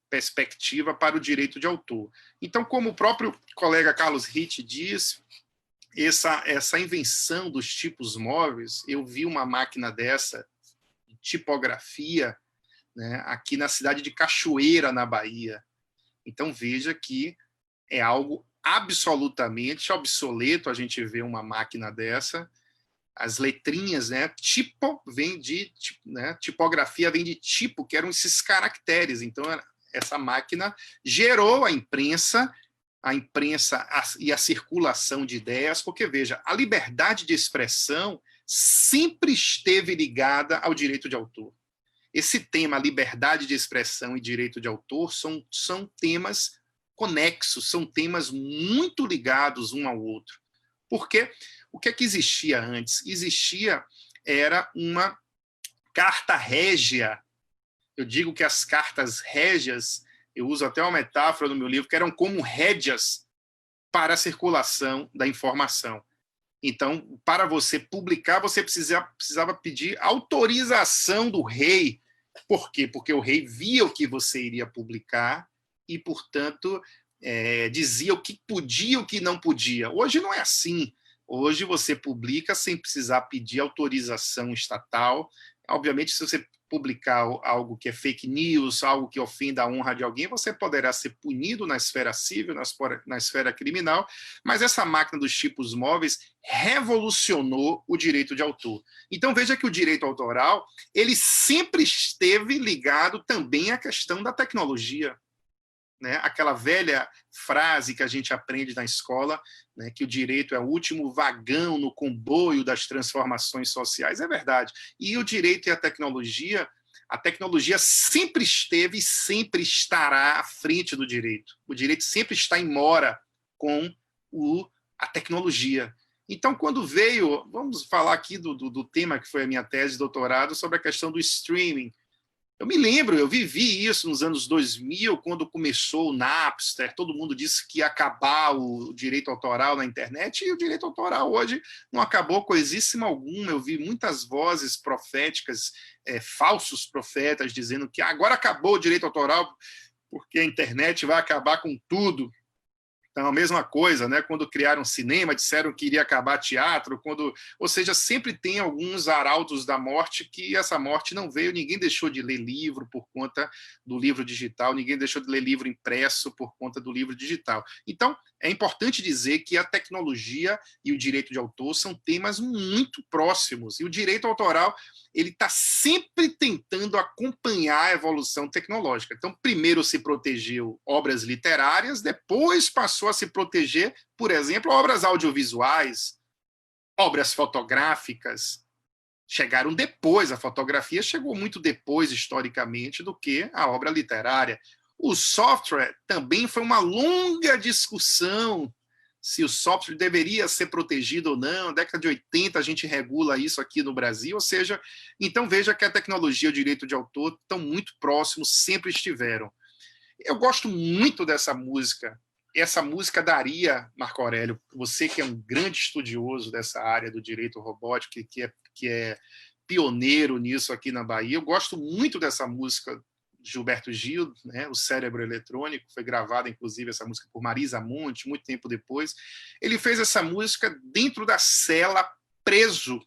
perspectiva para o direito de autor. Então, como o próprio colega Carlos Ritt disse, essa invenção dos tipos móveis, eu vi uma máquina dessa, de tipografia, né, aqui na cidade de Cachoeira, na Bahia. Então, veja que é algo absolutamente obsoleto a gente ver uma máquina dessa. As letrinhas, né, tipografia vem de tipo, que eram esses caracteres. Então, essa máquina gerou a imprensa e a circulação de ideias, porque, veja, a liberdade de expressão sempre esteve ligada ao direito de autor. Esse tema, liberdade de expressão e direito de autor, são temas conexos, são temas muito ligados um ao outro. Porque o que é que existia antes? Era uma carta régia. Eu digo que as cartas régias, eu uso até uma metáfora no meu livro, que eram como rédeas para a circulação da informação. Então, para você publicar, você precisava pedir autorização do rei. Por quê? Porque o rei via o que você iria publicar e, portanto, dizia o que podia e o que não podia. Hoje não é assim. Hoje você publica sem precisar pedir autorização estatal. Obviamente, se você publicar algo que é fake news, algo que ofenda a honra de alguém, você poderá ser punido na esfera civil, na esfera criminal, mas essa máquina dos tipos móveis revolucionou o direito de autor. Então, veja que o direito autoral, ele sempre esteve ligado também à questão da tecnologia. Né? Aquela velha frase que a gente aprende na escola, né, que o direito é o último vagão no comboio das transformações sociais, é verdade. E o direito e a tecnologia sempre esteve e sempre estará à frente do direito. O direito sempre está em mora com a tecnologia. Então, quando veio, vamos falar aqui do tema que foi a minha tese de doutorado, sobre a questão do streaming. Eu me lembro, eu vivi isso nos anos 2000, quando começou o Napster, todo mundo disse que ia acabar o direito autoral na internet, e o direito autoral hoje não acabou coisíssima alguma. Eu vi muitas vozes proféticas, falsos profetas, dizendo que agora acabou o direito autoral porque a internet vai acabar com tudo. Então, a mesma coisa, né? Quando criaram cinema, disseram que iria acabar teatro, ou seja, sempre tem alguns arautos da morte que essa morte não veio, ninguém deixou de ler livro por conta do livro digital, ninguém deixou de ler livro impresso por conta do livro digital. Então, é importante dizer que a tecnologia e o direito de autor são temas muito próximos, e o direito autoral ele está sempre tentando acompanhar a evolução tecnológica. Então, primeiro se protegeu obras literárias, depois passou a se proteger, por exemplo, obras audiovisuais, obras fotográficas. Chegaram depois, a fotografia chegou muito depois, historicamente, do que a obra literária. O software também foi uma longa discussão se o software deveria ser protegido ou não. Na década de 80 a gente regula isso aqui no Brasil, ou seja, então veja que a tecnologia e o direito de autor estão muito próximos, sempre estiveram. Eu gosto muito dessa música. Essa música daria, Marco Aurélio, você que é um grande estudioso dessa área do direito robótico, que é pioneiro nisso aqui na Bahia, eu gosto muito dessa música Gilberto Gil, né, O Cérebro Eletrônico, foi gravada, inclusive, essa música por Marisa Monte, muito tempo depois. Ele fez essa música dentro da cela, preso,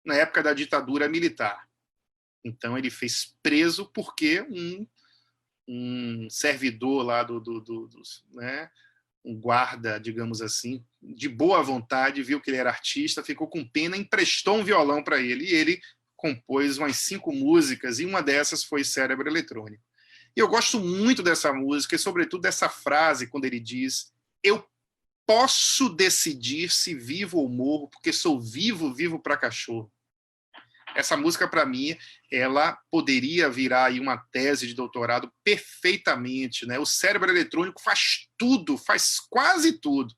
na época da ditadura militar. Então, ele fez preso porque um servidor lá né, um guarda, digamos assim, de boa vontade, viu que ele era artista, ficou com pena, emprestou um violão para ele, e ele compôs umas 5 músicas, e uma dessas foi Cérebro Eletrônico. E eu gosto muito dessa música, e sobretudo dessa frase, quando ele diz: eu posso decidir se vivo ou morro, porque sou vivo, vivo para cachorro. Essa música, para mim, ela poderia virar aí uma tese de doutorado perfeitamente, né? O cérebro eletrônico faz tudo, faz quase tudo.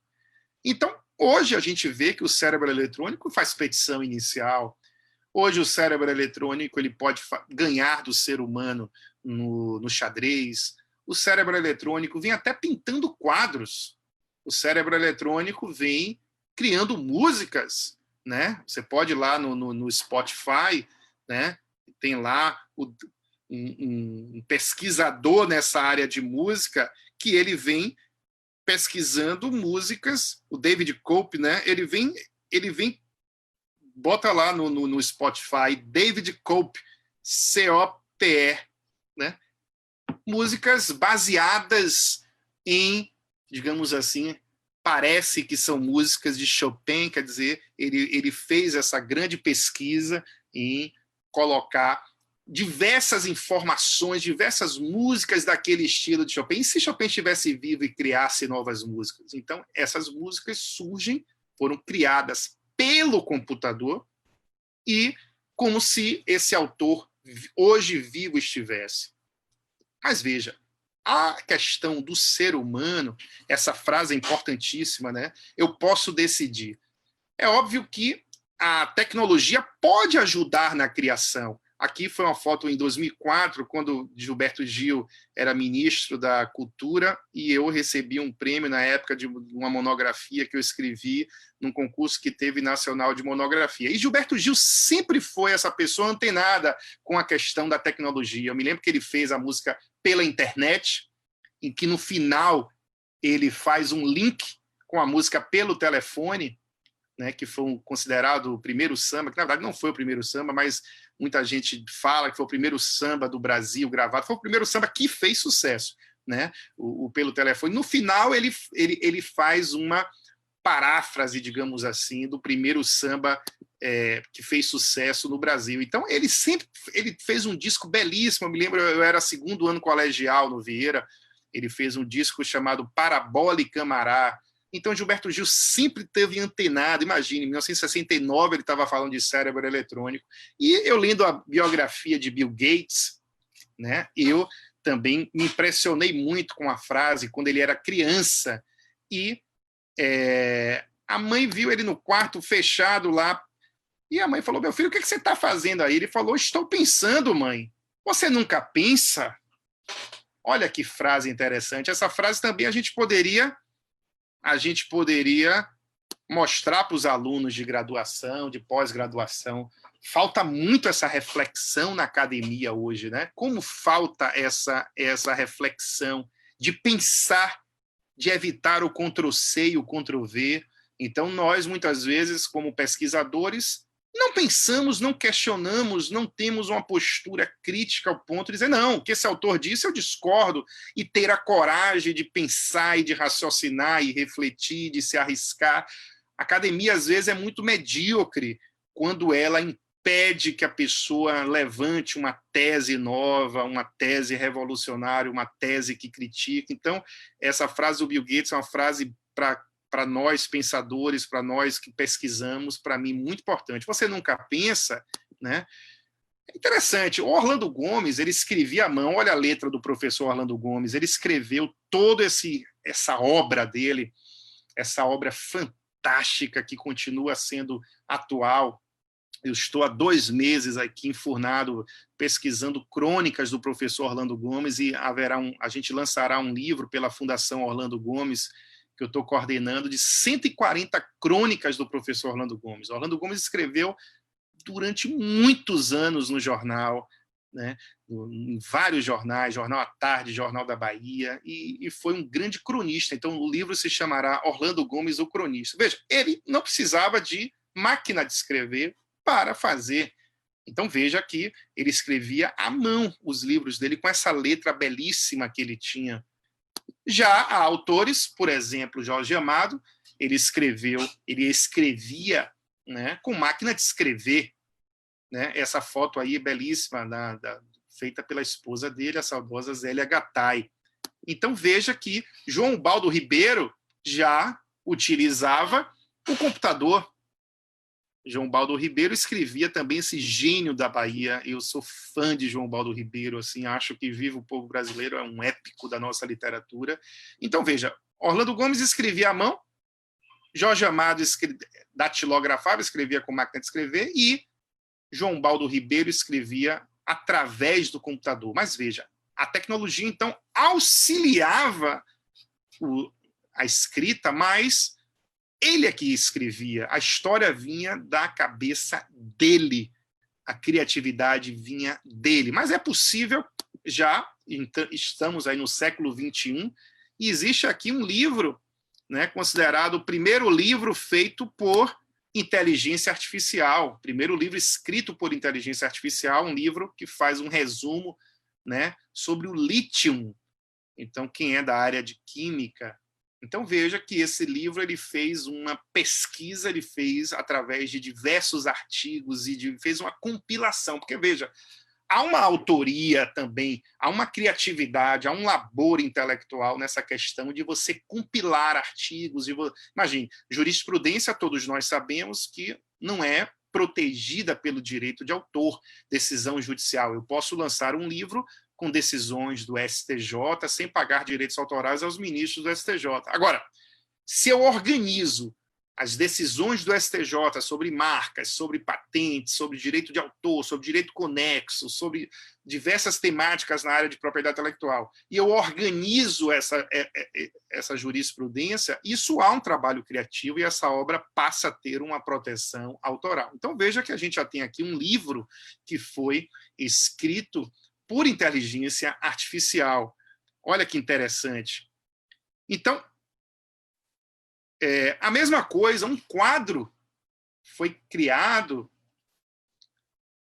Então, hoje a gente vê que o cérebro eletrônico faz petição inicial. Hoje o cérebro eletrônico ele pode ganhar do ser humano no xadrez. O cérebro eletrônico vem até pintando quadros. O cérebro eletrônico vem criando músicas, né? Você pode ir lá no Spotify, né? Tem lá um pesquisador nessa área de música que ele vem pesquisando músicas. O David Cope, né? Ele vem bota lá no Spotify, David Cope, C-O-P-E, né? Músicas baseadas em, digamos assim, parece que são músicas de Chopin, quer dizer, ele fez essa grande pesquisa em colocar diversas informações, diversas músicas daquele estilo de Chopin. E se Chopin estivesse vivo e criasse novas músicas? Então, essas músicas surgem, foram criadas pelo computador e como se esse autor hoje vivo estivesse. Mas veja, a questão do ser humano, essa frase é importantíssima, né? Eu posso decidir. É óbvio que a tecnologia pode ajudar na criação. Aqui foi uma foto em 2004, quando Gilberto Gil era ministro da Cultura, e eu recebi um prêmio na época de uma monografia que eu escrevi num concurso que teve nacional de monografia. E Gilberto Gil sempre foi essa pessoa antenada com a questão da tecnologia. Eu me lembro que ele fez a música Pela Internet, em que no final ele faz um link com a música Pelo Telefone, né, que foi considerado o primeiro samba, que na verdade não foi o primeiro samba, mas muita gente fala que foi o primeiro samba do Brasil gravado, foi o primeiro samba que fez sucesso, né, o Pelo Telefone. No final ele faz uma paráfrase, digamos assim, do primeiro samba que fez sucesso no Brasil. Então ele fez um disco belíssimo. Eu me lembro, eu era segundo ano colegial no Vieira, ele fez um disco chamado Parabola e Camará. Então, Gilberto Gil sempre teve antenado. Imagine, em 1969 ele estava falando de cérebro eletrônico. E eu lendo a biografia de Bill Gates, né, eu também me impressionei muito com a frase quando ele era criança. E a mãe viu ele no quarto fechado lá. E a mãe falou: meu filho, o que você está fazendo aí? Ele falou: estou pensando, mãe. Você nunca pensa... Olha que frase interessante. Essa frase também a gente poderia mostrar para os alunos de graduação, de pós-graduação. Falta muito essa reflexão na academia hoje, né? Como falta essa reflexão de pensar, de evitar o Ctrl+C e o Ctrl+V. Então, nós, muitas vezes, como pesquisadores, não pensamos, não questionamos, não temos uma postura crítica ao ponto de dizer, não, o que esse autor disse eu discordo, e ter a coragem de pensar e de raciocinar e refletir, de se arriscar. A academia, às vezes, é muito medíocre quando ela impede que a pessoa levante uma tese nova, uma tese revolucionária, uma tese que critica. Então, essa frase do Bill Gates é uma frase para nós pensadores, para nós que pesquisamos, para mim, muito importante. Você nunca pensa, né? É interessante, o Orlando Gomes, ele escrevia à mão, olha a letra do professor Orlando Gomes, ele escreveu toda essa obra dele, essa obra fantástica que continua sendo atual. Eu estou há 2 meses aqui enfurnado pesquisando crônicas do professor Orlando Gomes e a gente lançará um livro pela Fundação Orlando Gomes, que eu estou coordenando, de 140 crônicas do professor Orlando Gomes. O Orlando Gomes escreveu durante muitos anos no jornal, né, em vários jornais, Jornal à Tarde, Jornal da Bahia, e foi um grande cronista. Então, o livro se chamará Orlando Gomes, o Cronista. Veja, ele não precisava de máquina de escrever para fazer. Então, veja que ele escrevia à mão os livros dele, com essa letra belíssima que ele tinha. Já há autores, por exemplo, Jorge Amado, ele escrevia, né, com máquina de escrever, né? Essa foto aí belíssima, feita pela esposa dele, a saudosa Zélia Gattai. Então veja que João Baldo Ribeiro já utilizava o computador. João Baldo Ribeiro escrevia também, esse gênio da Bahia. Eu sou fã de João Baldo Ribeiro, assim, acho que Viva o Povo Brasileiro é um épico da nossa literatura. Então, veja, Orlando Gomes escrevia à mão, Jorge Amado datilografava, escrevia com máquina de escrever, e João Baldo Ribeiro escrevia através do computador. Mas, veja, a tecnologia, então, auxiliava a escrita, mas... ele é que escrevia, a história vinha da cabeça dele, a criatividade vinha dele. Mas é possível, já estamos aí no século XXI, e existe aqui um livro, né, considerado o primeiro livro feito por inteligência artificial, primeiro livro escrito por inteligência artificial, um livro que faz um resumo, né, sobre o lítio. Então, quem é da área de química... Então, veja que esse livro ele fez uma pesquisa, ele fez através de diversos artigos e fez uma compilação, porque, veja, há uma autoria também, há uma criatividade, há um labor intelectual nessa questão de você compilar artigos. Imagine, jurisprudência, todos nós sabemos que não é protegida pelo direito de autor, decisão judicial. Eu posso lançar um livro com decisões do STJ, sem pagar direitos autorais aos ministros do STJ. Agora, se eu organizo as decisões do STJ sobre marcas, sobre patentes, sobre direito de autor, sobre direito conexo, sobre diversas temáticas na área de propriedade intelectual, e eu organizo essa jurisprudência, isso há um trabalho criativo e essa obra passa a ter uma proteção autoral. Então, veja que a gente já tem aqui um livro que foi escrito por inteligência artificial. Olha que interessante. Então, a mesma coisa, um quadro foi criado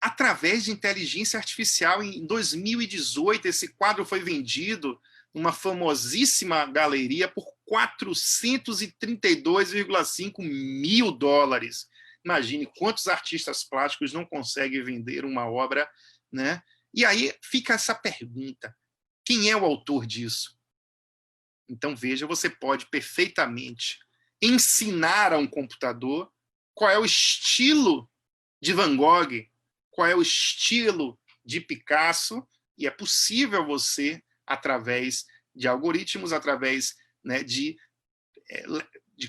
através de inteligência artificial. Em 2018, esse quadro foi vendido numa famosíssima galeria por $432,5 mil. Imagine quantos artistas plásticos não conseguem vender uma obra, né? E aí fica essa pergunta: quem é o autor disso? Então, veja, você pode perfeitamente ensinar a um computador qual é o estilo de Van Gogh, qual é o estilo de Picasso, e é possível você, através de algoritmos, através, né, de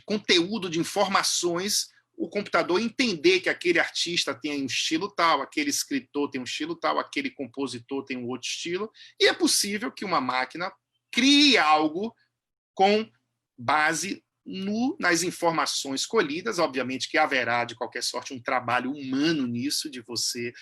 conteúdo, de informações, o computador entender que aquele artista tem um estilo tal, aquele escritor tem um estilo tal, aquele compositor tem um outro estilo, e é possível que uma máquina crie algo com base nas informações colhidas. Obviamente que haverá, de qualquer sorte, um trabalho humano nisso, de você...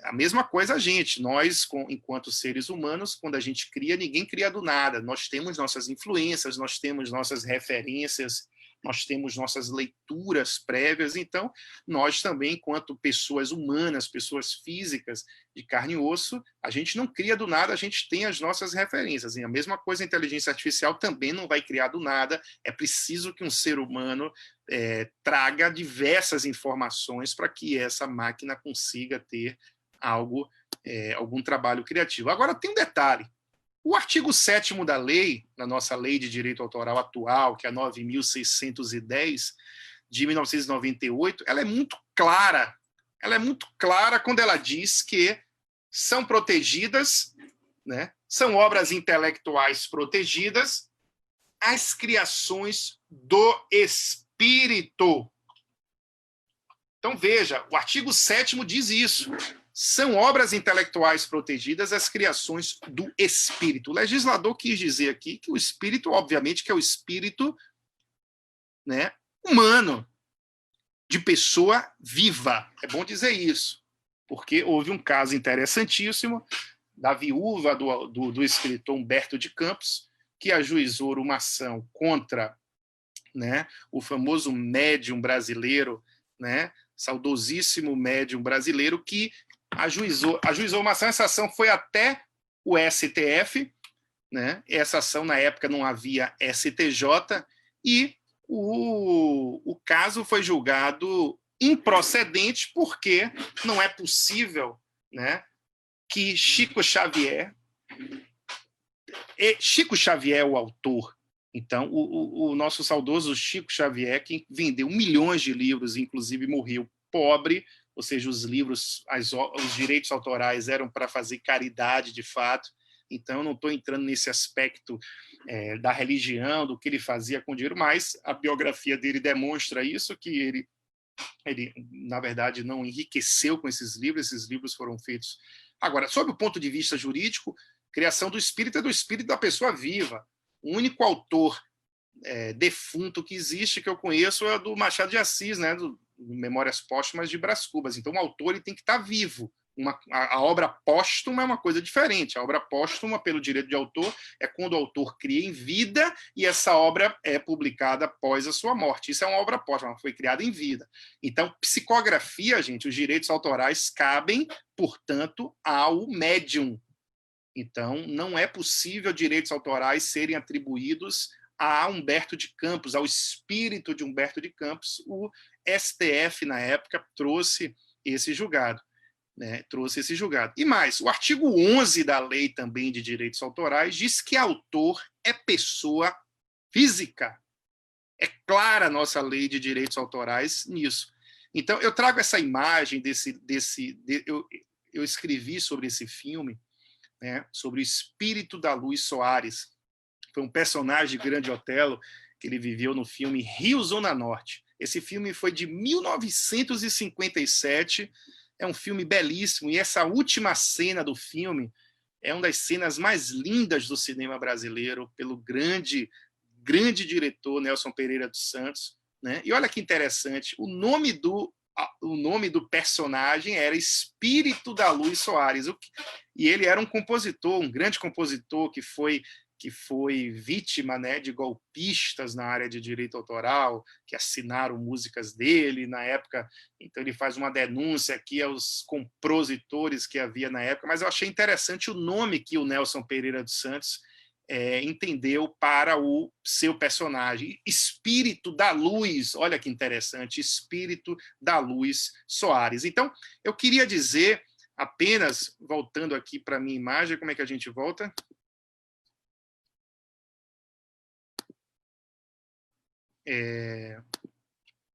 A mesma coisa a gente, nós, enquanto seres humanos, quando a gente cria, ninguém cria do nada. Nós temos nossas influências, nós temos nossas referências, nós temos nossas leituras prévias. Então, nós também, enquanto pessoas humanas, pessoas físicas, de carne e osso, a gente não cria do nada, a gente tem as nossas referências. E a mesma coisa a inteligência artificial também não vai criar do nada. É preciso que um ser humano traga diversas informações para que essa máquina consiga ter algo, algum trabalho criativo. Agora, tem um detalhe. O artigo 7º da lei, na nossa lei de direito autoral atual, que é a 9.610, de 1998, ela é muito clara. Ela é muito clara quando ela diz que são protegidas, né, são obras intelectuais protegidas, as criações do espírito. Então, veja, o artigo 7º diz isso. São obras intelectuais protegidas as criações do espírito. O legislador quis dizer aqui que o espírito, obviamente, que é o espírito, né, humano, de pessoa viva. É bom dizer isso, porque houve um caso interessantíssimo da viúva do escritor Humberto de Campos, que ajuizou uma ação contra, né, o famoso médium brasileiro, né, saudosíssimo médium brasileiro, que ajuizou uma ação. Essa ação foi até o STF, né? Essa ação, na época, não havia STJ, e o caso foi julgado improcedente, porque não é possível, né, que Chico Xavier é o autor. Então, o nosso saudoso Chico Xavier, que vendeu milhões de livros, inclusive morreu pobre, ou seja, os livros, os direitos autorais eram para fazer caridade de fato. Então, eu não estou entrando nesse aspecto da religião, do que ele fazia com dinheiro, mas a biografia dele demonstra isso, que ele, na verdade, não enriqueceu com esses livros foram feitos. Agora, sob o ponto de vista jurídico, criação do espírito é do espírito da pessoa viva. O único autor defunto que existe, que eu conheço, é do Machado de Assis, né, do Memórias Póstumas de Brás Cubas. Então, o autor ele tem que estar vivo. A obra póstuma é uma coisa diferente. A obra póstuma, pelo direito de autor, é quando o autor cria em vida e essa obra é publicada após a sua morte. Isso é uma obra póstuma, foi criada em vida. Então, psicografia, gente, os direitos autorais cabem, portanto, ao médium. Então, não é possível direitos autorais serem atribuídos a Humberto de Campos, ao espírito de Humberto de Campos. O STF, na época, trouxe esse julgado. E mais, o artigo 11 da lei também de direitos autorais diz que autor é pessoa física. É clara a nossa lei de direitos autorais nisso. Então, eu trago essa imagem eu escrevi sobre esse filme, né, sobre o espírito da Luz Soares. Foi um personagem de Grande Otelo que ele viveu no filme Rio Zona Norte. Esse filme foi de 1957, é um filme belíssimo, e essa última cena do filme é uma das cenas mais lindas do cinema brasileiro, pelo grande diretor Nelson Pereira dos Santos, né? E olha que interessante, o nome do personagem era Espírito da Luz Soares, e ele era um compositor, um grande compositor que foi vítima, né, de golpistas na área de direito autoral, que assinaram músicas dele na época. Então ele faz uma denúncia aqui aos compositores que havia na época, mas eu achei interessante o nome que o Nelson Pereira dos Santos entendeu para o seu personagem, Espírito da Luz. Olha que interessante, Espírito da Luz Soares. Então, eu queria dizer, apenas voltando aqui para a minha imagem, como é que a gente volta?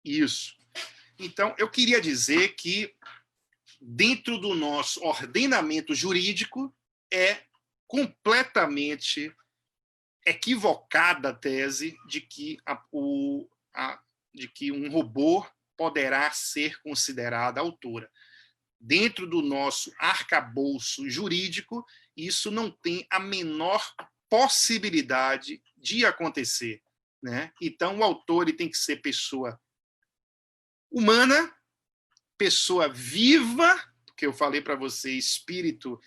Isso. Então, eu queria dizer que, dentro do nosso ordenamento jurídico, é completamente equivocada a tese de que um robô poderá ser considerada autora. Dentro do nosso arcabouço jurídico, isso não tem a menor possibilidade de acontecer, né? Então, o autor ele tem que ser pessoa humana, pessoa viva, porque eu falei para você, espírito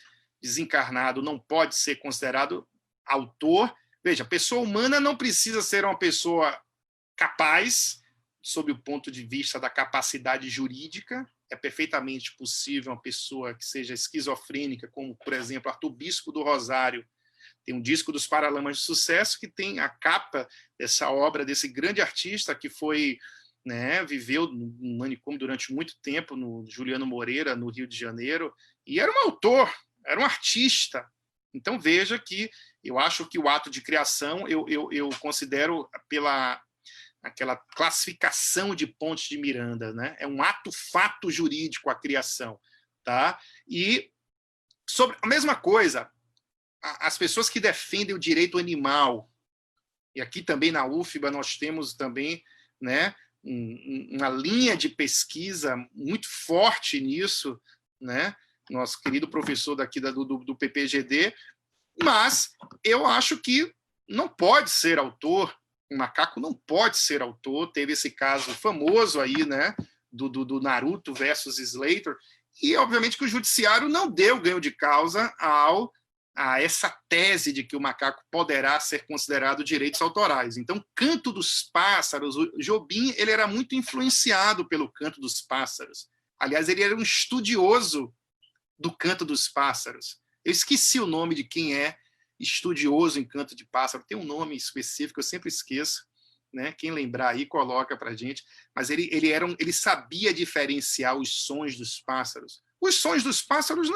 desencarnado não pode ser considerado autor. Veja, pessoa humana não precisa ser uma pessoa capaz, sob o ponto de vista da capacidade jurídica. É perfeitamente possível uma pessoa que seja esquizofrênica, como, por exemplo, Arthur Bispo do Rosário. Tem um disco dos Paralamas de Sucesso que tem a capa dessa obra, desse grande artista que foi, né, viveu no manicômio durante muito tempo, no Juliano Moreira, no Rio de Janeiro, e era um autor, era um artista. Então, veja que eu acho que o ato de criação, eu considero pela aquela classificação de Pontes de Miranda, né? É um ato-fato jurídico a criação. Tá? E sobre a mesma coisa, as pessoas que defendem o direito animal, e aqui também na UFBA nós temos também, né, uma linha de pesquisa muito forte nisso, né? Nosso querido professor daqui do PPGD, mas eu acho que não pode ser autor, o macaco não pode ser autor. Teve esse caso famoso aí, né, do Naruto versus Slater, e obviamente que o judiciário não deu ganho de causa a essa tese de que o macaco poderá ser considerado direitos autorais. Então, Canto dos Pássaros, o Jobim, ele era muito influenciado pelo Canto dos Pássaros. Aliás, ele era um estudioso do Canto dos Pássaros. Eu esqueci o nome de quem é estudioso em Canto de Pássaro, tem um nome específico, eu sempre esqueço, né? Quem lembrar aí, coloca para a gente. Mas ele sabia diferenciar os sons dos pássaros. Os sons dos pássaros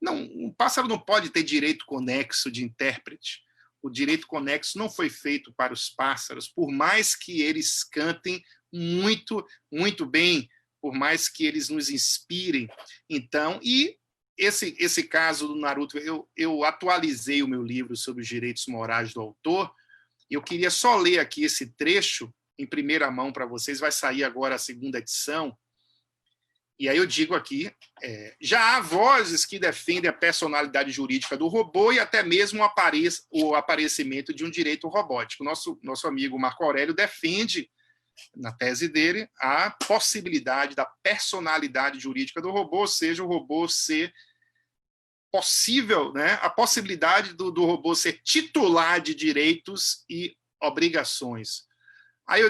um pássaro não pode ter direito conexo de intérprete. O direito conexo não foi feito para os pássaros, por mais que eles cantem muito, muito bem, por mais que eles nos inspirem. Então, e esse caso do Naruto, eu atualizei o meu livro sobre os direitos morais do autor, e eu queria só ler aqui esse trecho em primeira mão para vocês, vai sair agora a segunda edição, e aí eu digo aqui, já há vozes que defendem a personalidade jurídica do robô e até mesmo o aparecimento de um direito robótico. Nosso amigo Marco Aurélio defende, na tese dele, a possibilidade da personalidade jurídica do robô, ou seja, o robô ser possível, né, a possibilidade do robô ser titular de direitos e obrigações. Aí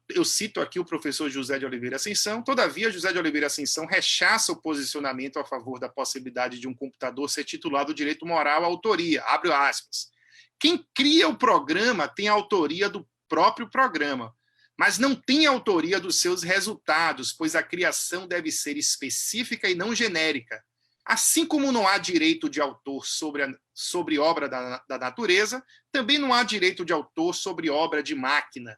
eu cito aqui o professor José de Oliveira Ascensão. Todavia, José de Oliveira Ascensão rechaça o posicionamento a favor da possibilidade de um computador ser titular do direito moral à autoria. Abre aspas. Quem cria o programa tem a autoria do próprio programa, mas não tem a autoria dos seus resultados, pois a criação deve ser específica e não genérica. Assim como não há direito de autor sobre obra da natureza, também não há direito de autor sobre obra de máquina.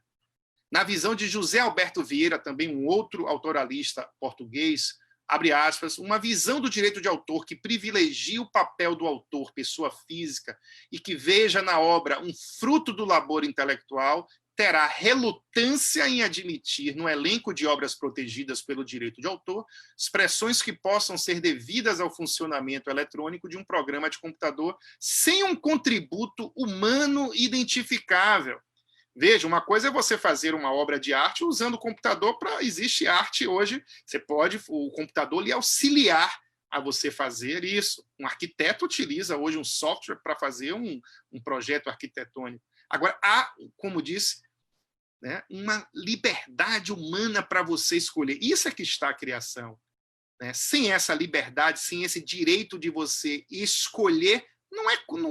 Na visão de José Alberto Vieira, também um outro autoralista português, abre aspas, uma visão do direito de autor que privilegia o papel do autor, pessoa física, e que veja na obra um fruto do labor intelectual, terá relutância em admitir no elenco de obras protegidas pelo direito de autor expressões que possam ser devidas ao funcionamento eletrônico de um programa de computador sem um contributo humano identificável. Veja, uma coisa é você fazer uma obra de arte usando o computador existe arte hoje, o computador lhe auxiliar a você fazer isso. Um arquiteto utiliza hoje um software para fazer um projeto arquitetônico. Agora, há, como disse, né, uma liberdade humana para você escolher. Isso é que está a criação. Né? Sem essa liberdade, sem esse direito de você escolher,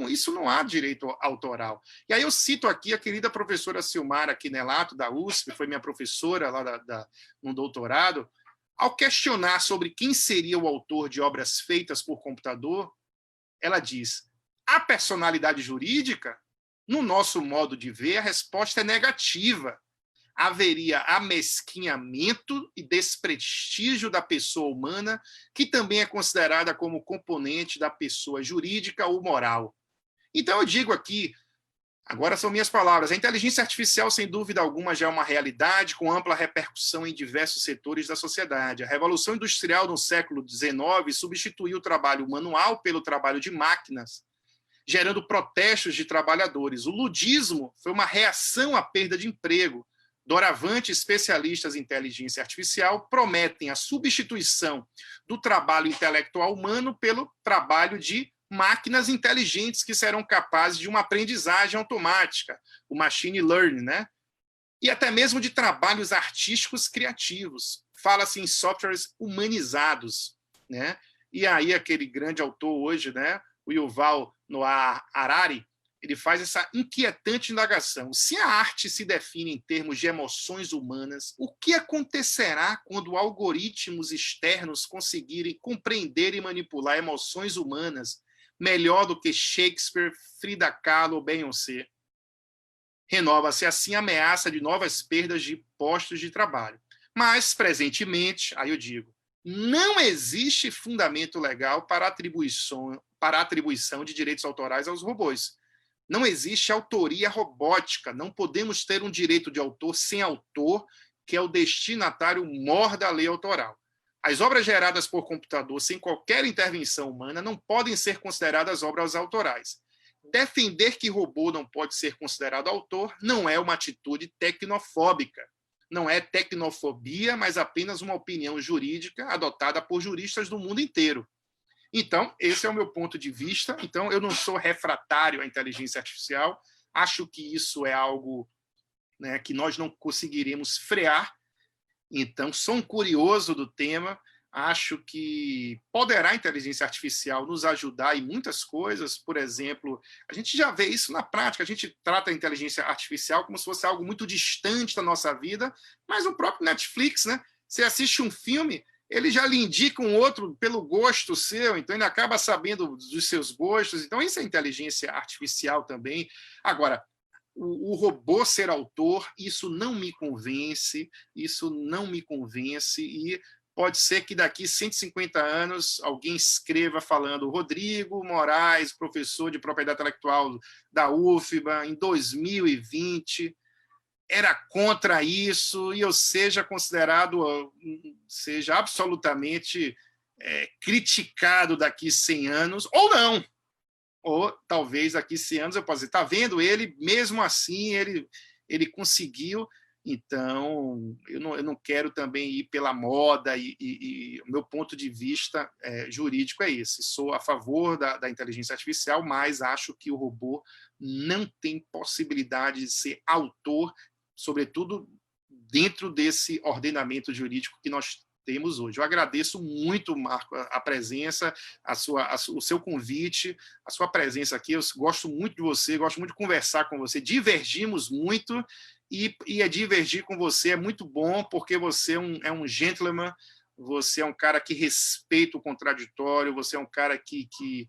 isso não há direito autoral. E aí eu cito aqui a querida professora Silmara Quinelato, da USP, foi minha professora lá no doutorado, ao questionar sobre quem seria o autor de obras feitas por computador, ela diz, a personalidade jurídica, no nosso modo de ver, a resposta é negativa. Haveria amesquinhamento e desprestígio da pessoa humana, que também é considerada como componente da pessoa jurídica ou moral. Então, eu digo aqui, Agora são minhas palavras. A inteligência artificial, sem dúvida alguma, já é uma realidade com ampla repercussão em diversos setores da sociedade. A Revolução Industrial no século XIX substituiu o trabalho manual pelo trabalho de máquinas, gerando protestos de trabalhadores. O ludismo foi uma reação à perda de emprego. Doravante, especialistas em inteligência artificial prometem a substituição do trabalho intelectual humano pelo trabalho de máquinas inteligentes que serão capazes de uma aprendizagem automática, o machine learning, né? E até mesmo de trabalhos artísticos criativos. Fala-se em softwares humanizados, né? E aí aquele grande autor hoje, né, o Yuval Noah Harari, ele faz essa inquietante indagação. Se a arte se define em termos de emoções humanas, o que acontecerá quando algoritmos externos conseguirem compreender e manipular emoções humanas melhor do que Shakespeare, Frida Kahlo ou Beyoncé? Renova-se assim a ameaça de novas perdas de postos de trabalho. Mas, presentemente, aí eu digo, não existe fundamento legal para a atribuição de direitos autorais aos robôs. Não existe autoria robótica. Não podemos ter um direito de autor sem autor, que é o destinatário mor da lei autoral. As obras geradas por computador sem qualquer intervenção humana não podem ser consideradas obras autorais. Defender que robô não pode ser considerado autor não é uma atitude tecnofóbica. Não é tecnofobia, mas apenas uma opinião jurídica adotada por juristas do mundo inteiro. Então, esse é o meu ponto de vista. Então, eu não sou refratário à inteligência artificial. Acho que isso é algo, né, que nós não conseguiremos frear. Então, sou um curioso do tema. Acho que poderá a inteligência artificial nos ajudar em muitas coisas. Por exemplo, a gente já vê isso na prática. A gente trata a inteligência artificial como se fosse algo muito distante da nossa vida, mas o próprio Netflix, né? Você assiste um filme, ele já lhe indica um outro pelo gosto seu, então ele acaba sabendo dos seus gostos. Então, isso é inteligência artificial também. Agora, o robô ser autor, isso não me convence, e pode ser que daqui 150 anos alguém escreva falando Rodrigo Moraes, professor de propriedade intelectual da UFBA, em 2020, era contra isso, e eu seja considerado, seja absolutamente criticado daqui 100 anos, ou não. Ou talvez daqui 100 anos eu possa dizer, está vendo, ele, mesmo assim, ele conseguiu. Então, eu não quero também ir pela moda, e o meu ponto de vista jurídico é esse. Sou a favor da inteligência artificial, mas acho que o robô não tem possibilidade de ser autor, sobretudo dentro desse ordenamento jurídico que nós temos hoje. Eu agradeço muito, Marco, a presença, o seu convite, a sua presença aqui. Eu gosto muito de você, gosto muito de conversar com você. Divergimos muito, e divergir com você é muito bom, porque você é um gentleman, você é um cara que respeita o contraditório, você é um cara que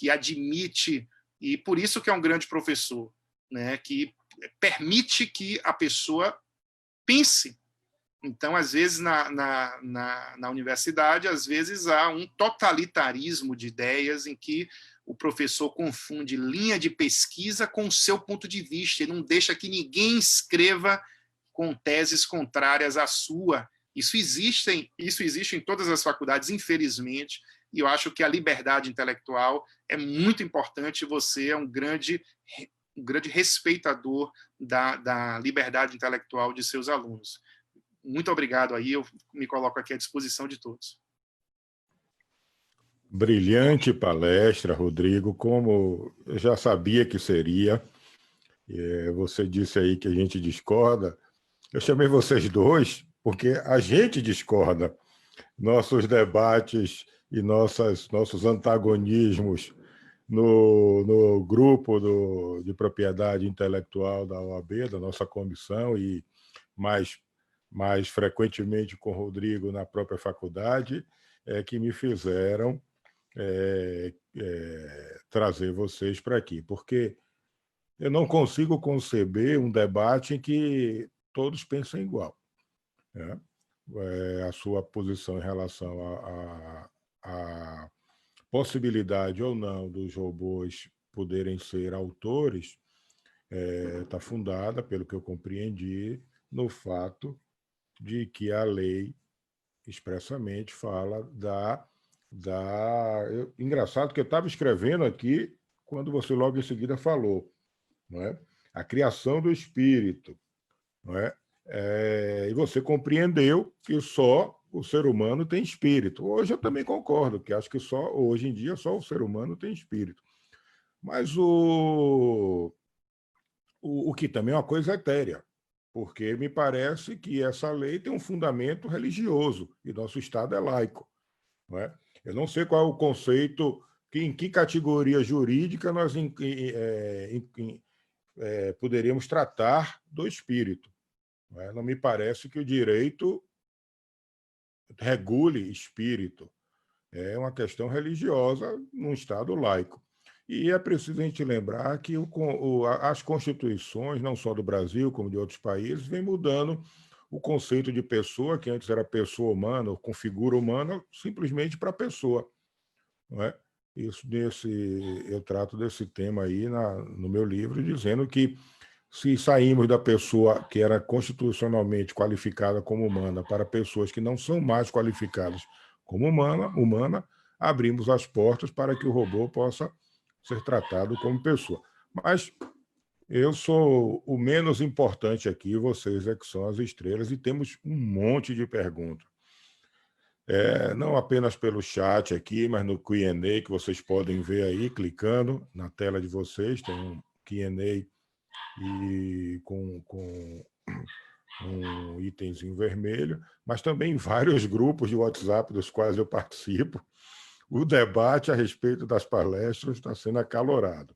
admite, e por isso que é um grande professor, né? Que permite que a pessoa pense. Então, às vezes, na universidade, às vezes há um totalitarismo de ideias em que o professor confunde linha de pesquisa com o seu ponto de vista e não deixa que ninguém escreva com teses contrárias à sua. Isso existe em todas as faculdades, infelizmente, e eu acho que a liberdade intelectual é muito importante. Você é um grande respeitador da liberdade intelectual de seus alunos. Muito obrigado aí, eu me coloco aqui à disposição de todos. Brilhante palestra, Rodrigo, como eu já sabia que seria. Você disse aí que a gente discorda. Eu chamei vocês dois porque a gente discorda. Nossos debates e nossos antagonismos no grupo de propriedade intelectual da OAB, da nossa comissão, e mais frequentemente com o Rodrigo na própria faculdade, que me fizeram trazer vocês para aqui, porque eu não consigo conceber um debate em que todos pensem igual, né? A sua posição em relação à possibilidade ou não dos robôs poderem ser autores está fundada, pelo que eu compreendi, no fato de que a lei expressamente fala Engraçado que eu estava escrevendo aqui quando você logo em seguida falou, não é? A criação do espírito, não é? E você compreendeu que só o ser humano tem espírito. Hoje eu também concordo, que acho que hoje em dia só o ser humano tem espírito. Mas o que também é uma coisa etérea, porque me parece que essa lei tem um fundamento religioso e nosso Estado é laico. Não é? Eu não sei qual é o conceito, em que categoria jurídica nós poderíamos tratar do espírito. Não é? Não me parece que o direito regule espírito. É uma questão religiosa num Estado laico. E é preciso a gente lembrar que as constituições, não só do Brasil, como de outros países, vêm mudando o conceito de pessoa, que antes era pessoa humana, ou com figura humana, simplesmente para pessoa. Não é? Eu trato desse tema aí no meu livro, dizendo que se saímos da pessoa que era constitucionalmente qualificada como humana para pessoas que não são mais qualificadas como humana, abrimos as portas para que o robô possa ser tratado como pessoa. Mas eu sou o menos importante aqui, vocês é que são as estrelas, e temos um monte de perguntas. Não apenas pelo chat aqui, mas no Q&A, que vocês podem ver aí, clicando na tela de vocês, tem um Q&A e com um itemzinho vermelho, mas também vários grupos de WhatsApp dos quais eu participo. O debate a respeito das palestras está sendo acalorado.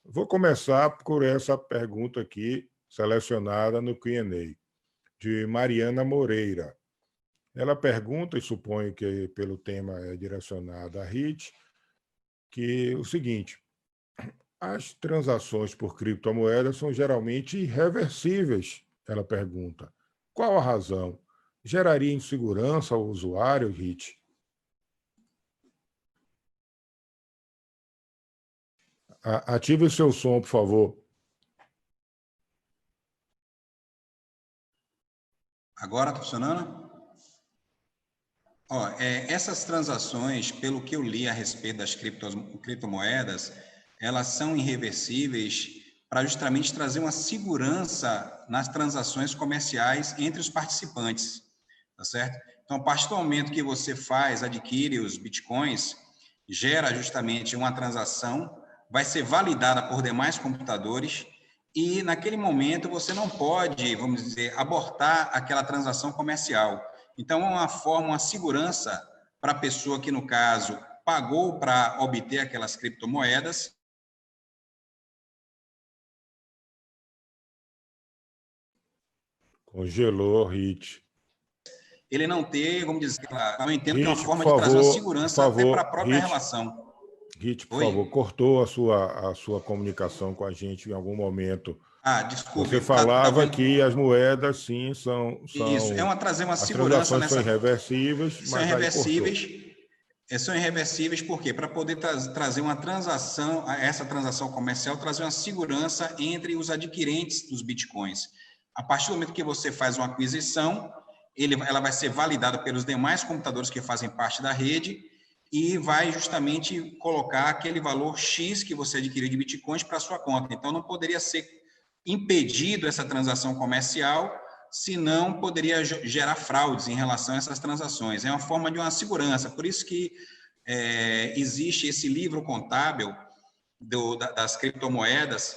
Vou começar por essa pergunta aqui, selecionada no Q&A, de Mariana Moreira. Ela pergunta, e suponho que pelo tema é direcionado a RIT, que o seguinte: as transações por criptomoedas são geralmente irreversíveis, ela pergunta. Qual a razão? Geraria insegurança ao usuário, RIT? Ative o seu som, por favor. Agora está funcionando? Essas transações, pelo que eu li a respeito das criptomoedas, elas são irreversíveis para justamente trazer uma segurança nas transações comerciais entre os participantes, tá certo? Então, a partir do momento que você adquire os bitcoins, gera justamente uma transação, vai ser validada por demais computadores e, naquele momento, você não pode, vamos dizer, abortar aquela transação comercial. Então, é uma forma, uma segurança para a pessoa que, no caso, pagou para obter aquelas criptomoedas. Congelou, RIT. Ele não ter, vamos dizer, eu entendo que é uma forma de trazer uma segurança até para a própria relação. RIT, por favor, cortou a sua comunicação com a gente em algum momento. Desculpe. Você falava que as moedas, sim, são... Isso, trazer uma segurança nessa... São irreversíveis, são irreversíveis. São irreversíveis por quê? Para poder trazer uma transação, essa transação comercial, trazer uma segurança entre os adquirentes dos bitcoins. A partir do momento que você faz uma aquisição, ela vai ser validada pelos demais computadores que fazem parte da rede e vai justamente colocar aquele valor X que você adquiriu de bitcoins para a sua conta. Então, não poderia ser impedido essa transação comercial, senão poderia gerar fraudes em relação a essas transações. É uma forma de uma segurança. Por isso que existe esse livro contábil das criptomoedas,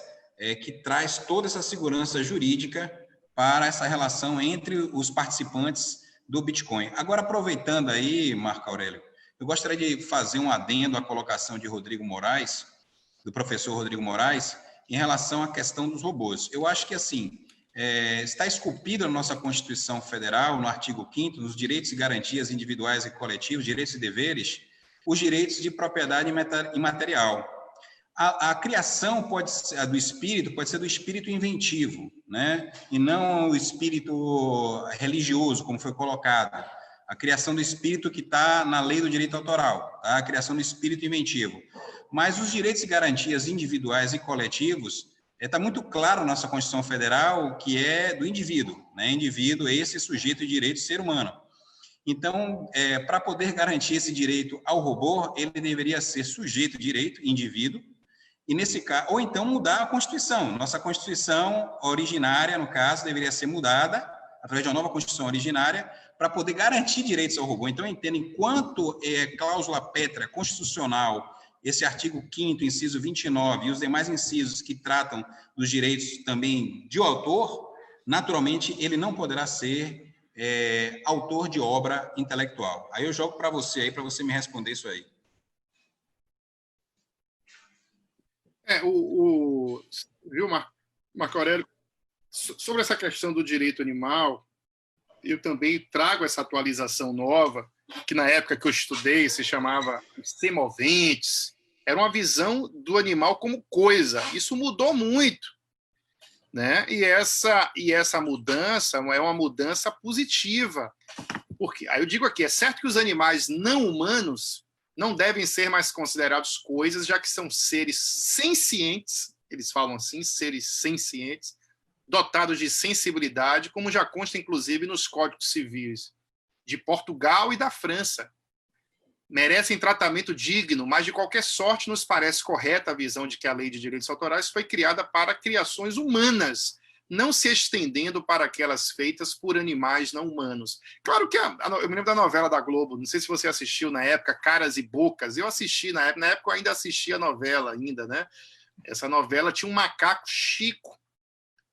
que traz toda essa segurança jurídica para essa relação entre os participantes do Bitcoin. Agora, aproveitando aí, Marco Aurélio, eu gostaria de fazer um adendo à colocação de Rodrigo Moraes, do professor Rodrigo Moraes, em relação à questão dos robôs. Eu acho que, assim, está esculpido na nossa Constituição Federal, no artigo 5º, nos direitos e garantias individuais e coletivos, direitos e deveres, os direitos de propriedade imaterial. A criação do espírito pode ser do espírito inventivo, né? E não o espírito religioso, como foi colocado. A criação do espírito que está na lei do direito autoral, tá? A criação do espírito inventivo. Mas os direitos e garantias individuais e coletivos está muito claro na nossa Constituição Federal que é do indivíduo, né? Indivíduo é esse sujeito de direito ser humano. Então, para poder garantir esse direito ao robô, ele deveria ser sujeito de direito, indivíduo, e nesse caso, ou então mudar a Constituição. Nossa Constituição originária, no caso, deveria ser mudada através de uma nova Constituição originária para poder garantir direitos ao robô. Então, eu entendo, enquanto cláusula pétrea constitucional, esse artigo 5º, inciso 29, e os demais incisos que tratam dos direitos também de autor, naturalmente, ele não poderá ser autor de obra intelectual. Aí eu jogo para você aí, para você me responder isso aí. Viu, Marco Aurélio, sobre essa questão do direito animal, eu também trago essa atualização nova, que na época que eu estudei se chamava semoventes, era uma visão do animal como coisa. Isso mudou muito, né? E essa mudança é uma mudança positiva. Porque, aí eu digo aqui, é certo que os animais não humanos não devem ser mais considerados coisas, já que são seres sencientes, eles falam assim, seres sencientes, dotados de sensibilidade, como já consta, inclusive, nos códigos civis de Portugal e da França. Merecem tratamento digno, mas de qualquer sorte nos parece correta a visão de que a Lei de Direitos Autorais foi criada para criações humanas, não se estendendo para aquelas feitas por animais não humanos. Claro que eu me lembro da novela da Globo, não sei se você assistiu na época, Caras e Bocas, eu assisti na época eu ainda assistia a novela ainda, né? Essa novela tinha um macaco Chico,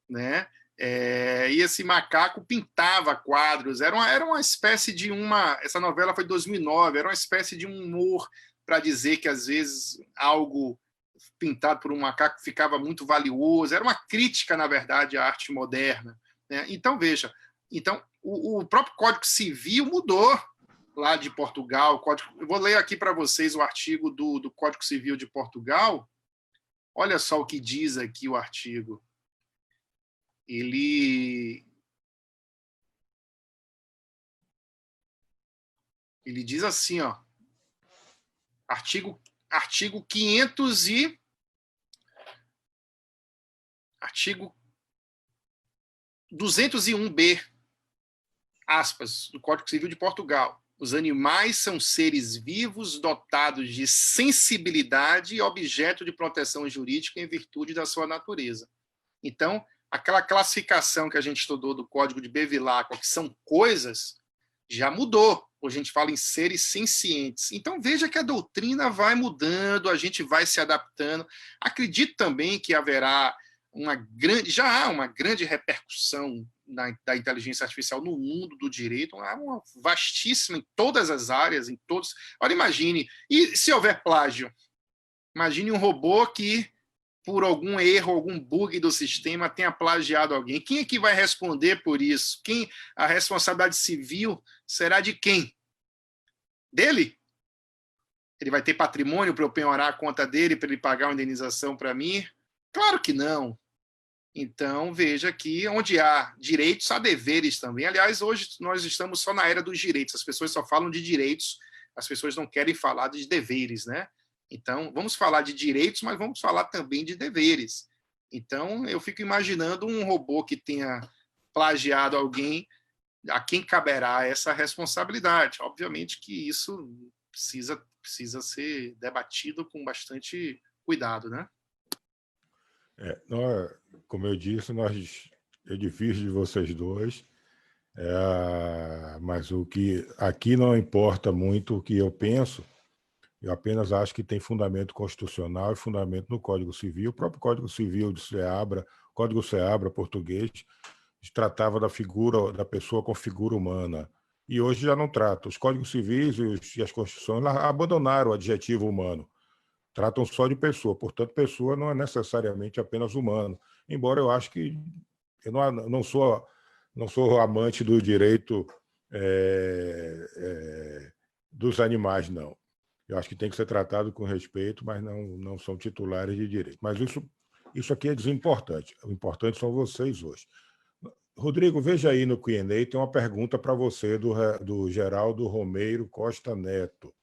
né? E esse macaco pintava quadros, era uma espécie de essa novela foi de 2009, era uma espécie de um humor para dizer que às vezes algo pintado por um macaco ficava muito valioso, era uma crítica, na verdade, à arte moderna, né? Então, veja, o próprio Código Civil mudou lá de Portugal. Eu vou ler aqui para vocês o artigo do Código Civil de Portugal. Olha só o que diz aqui o artigo. Ele diz assim, ó, artigo 201B, aspas, do Código Civil de Portugal. Os animais são seres vivos dotados de sensibilidade e objeto de proteção jurídica em virtude da sua natureza. Então, aquela classificação que a gente estudou do Código de Bevilacqua, que são coisas, já mudou. Hoje a gente fala em seres sencientes. Então, veja que a doutrina vai mudando, a gente vai se adaptando. Acredito também que haverá já há uma grande repercussão da inteligência artificial no mundo do direito, uma vastíssima em todas as áreas, em todos. Olha, imagine, e se houver plágio? Imagine um robô que, por algum erro, algum bug do sistema, tenha plagiado alguém. Quem é que vai responder por isso? A responsabilidade civil será de quem? Dele? Ele vai ter patrimônio para eu penhorar a conta dele, para ele pagar uma indenização para mim? Claro que não. Então, veja que onde há direitos, há deveres também. Aliás, hoje nós estamos só na era dos direitos. As pessoas só falam de direitos, as pessoas não querem falar de deveres, né? Então, vamos falar de direitos, mas vamos falar também de deveres. Então, eu fico imaginando um robô que tenha plagiado alguém, a quem caberá essa responsabilidade. Obviamente que isso precisa ser debatido com bastante cuidado, né? Como eu disse, eu divirjo de vocês dois, mas o que aqui não importa muito o que eu penso. Eu apenas acho que tem fundamento constitucional e fundamento no Código Civil. O próprio Código Civil de Seabra, Código Seabra português, tratava da figura da pessoa com figura humana. E hoje já não trata. Os Códigos Civis e as Constituições abandonaram o adjetivo humano. Tratam só de pessoa. Portanto, pessoa não é necessariamente apenas humano. Embora eu acho que eu não sou amante do direito dos animais, não. Eu acho que tem que ser tratado com respeito, mas não são titulares de direito. Mas isso aqui é desimportante. O importante são vocês hoje. Rodrigo, veja aí no Q&A, tem uma pergunta para você do Geraldo Romeiro Costa Neto.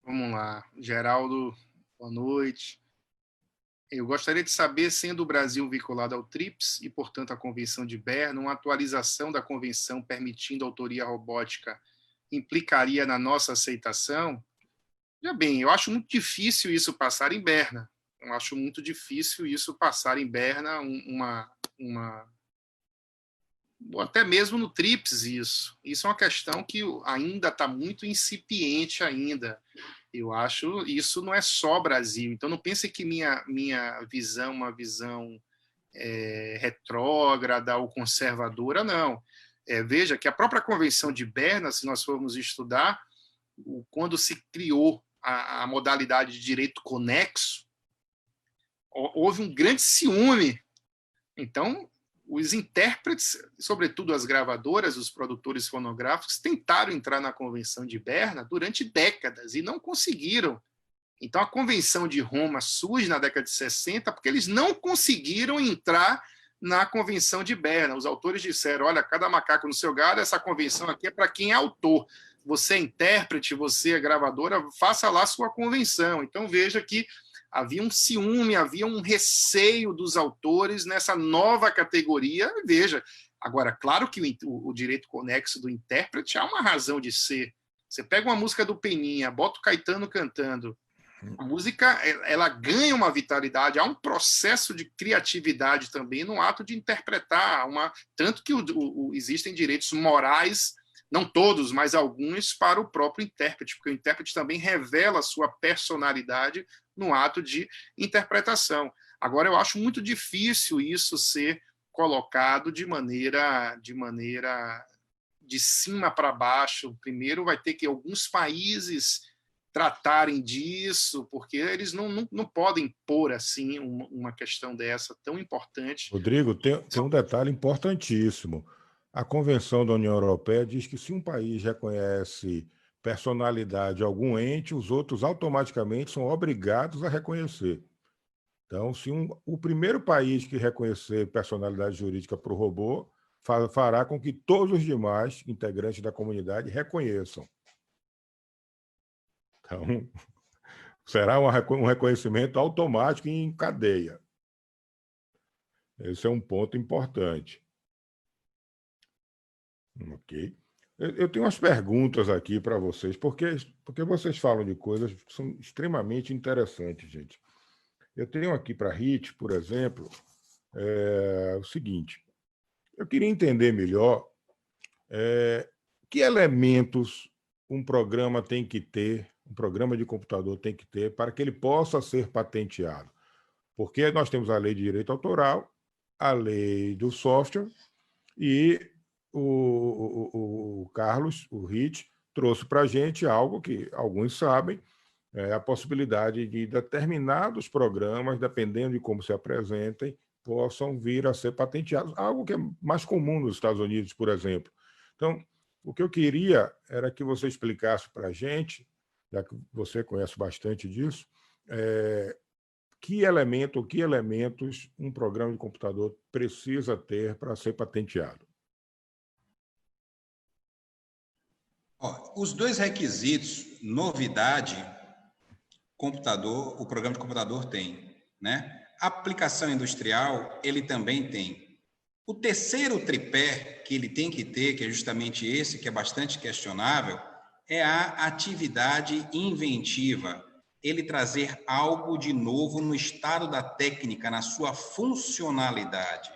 Vamos lá. Geraldo Boa noite. Eu gostaria de saber, sendo o Brasil vinculado ao TRIPS e, portanto, à Convenção de Berna, uma atualização da Convenção permitindo autoria robótica implicaria na nossa aceitação? Já bem, eu acho muito difícil isso passar em Berna. Eu acho muito difícil isso passar em Berna, ou até mesmo no TRIPS isso. Isso é uma questão que ainda está muito incipiente ainda. Eu acho isso não é só Brasil. Então, não pense que minha visão é uma visão retrógrada ou conservadora, não. Veja que a própria Convenção de Berna, se nós formos estudar, quando se criou a modalidade de direito conexo, houve um grande ciúme. Então, os intérpretes, sobretudo as gravadoras, os produtores fonográficos, tentaram entrar na Convenção de Berna durante décadas e não conseguiram. Então, a Convenção de Roma surge na década de 60 porque eles não conseguiram entrar na Convenção de Berna. Os autores disseram, olha, cada macaco no seu galho, essa convenção aqui é para quem é autor. Você é intérprete, você é gravadora, faça lá a sua convenção. Então, veja que havia um ciúme, havia um receio dos autores nessa nova categoria. Veja, agora, claro que o direito conexo do intérprete há uma razão de ser. Você pega uma música do Peninha, bota o Caetano cantando, a música ela ganha uma vitalidade, há um processo de criatividade também no ato de interpretar, tanto que existem direitos morais, não todos, mas alguns, para o próprio intérprete, porque o intérprete também revela a sua personalidade no ato de interpretação. Agora, eu acho muito difícil isso ser colocado de maneira de cima para baixo. Primeiro vai ter que alguns países tratarem disso, porque eles não podem pôr assim uma questão dessa tão importante. Rodrigo, tem um detalhe importantíssimo. A Convenção da União Europeia diz que se um país reconhece personalidade de algum ente, os outros automaticamente são obrigados a reconhecer. Então, se o primeiro país que reconhecer personalidade jurídica para o robô fará com que todos os demais integrantes da comunidade reconheçam. Então, será um reconhecimento automático em cadeia. Esse é um ponto importante. Ok. Eu tenho umas perguntas aqui para vocês, porque vocês falam de coisas que são extremamente interessantes, gente. Eu tenho aqui para a HIT, por exemplo, o seguinte. Eu queria entender melhor que elementos um programa tem que ter, um programa de computador tem que ter para que ele possa ser patenteado. Porque nós temos a lei de direito autoral, a lei do software, e o Carlos, o HIT, trouxe para a gente algo que alguns sabem, a possibilidade de determinados programas, dependendo de como se apresentem, possam vir a ser patenteados. Algo que é mais comum nos Estados Unidos, por exemplo. Então, o que eu queria era que você explicasse para a gente, já que você conhece bastante disso, que elementos um programa de computador precisa ter para ser patenteado. Os dois requisitos, novidade, o programa de computador tem, né? Aplicação industrial, ele também tem. O terceiro tripé que ele tem que ter, que é justamente esse, que é bastante questionável, é a atividade inventiva. Ele trazer algo de novo no estado da técnica, na sua funcionalidade.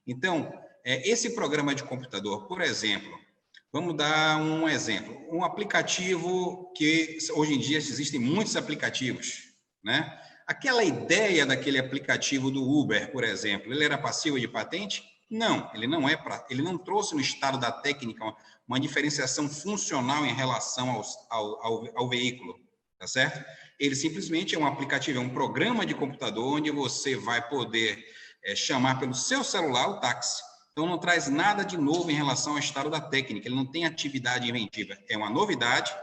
Então, esse programa de computador, por exemplo, vamos dar um exemplo. Um aplicativo que, hoje em dia, existem muitos aplicativos, né? Aquela ideia daquele aplicativo do Uber, por exemplo, ele era passível de patente? Não, ele não trouxe no estado da técnica uma diferenciação funcional em relação ao veículo, tá certo? Ele simplesmente é um aplicativo, é um programa de computador onde você vai poder chamar pelo seu celular o táxi. Então, não traz nada de novo em relação ao estado da técnica, ele não tem atividade inventiva. É uma novidade,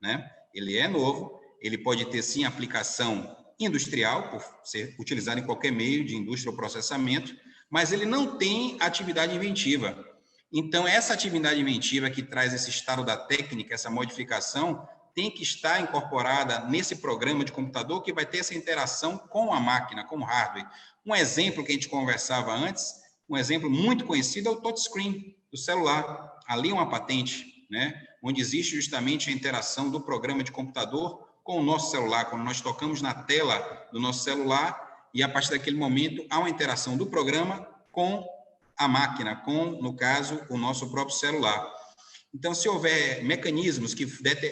né? Ele é novo, ele pode ter, sim, aplicação industrial, por ser utilizado em qualquer meio de indústria ou processamento, mas ele não tem atividade inventiva. Então, essa atividade inventiva que traz esse estado da técnica, essa modificação, tem que estar incorporada nesse programa de computador que vai ter essa interação com a máquina, com o hardware. Um exemplo que a gente conversava antes, um exemplo muito conhecido é o touchscreen do celular. Ali é uma patente, né, onde existe justamente a interação do programa de computador com o nosso celular, quando nós tocamos na tela do nosso celular, e a partir daquele momento há uma interação do programa com a máquina, com, no caso, o nosso próprio celular. Então, se houver mecanismos que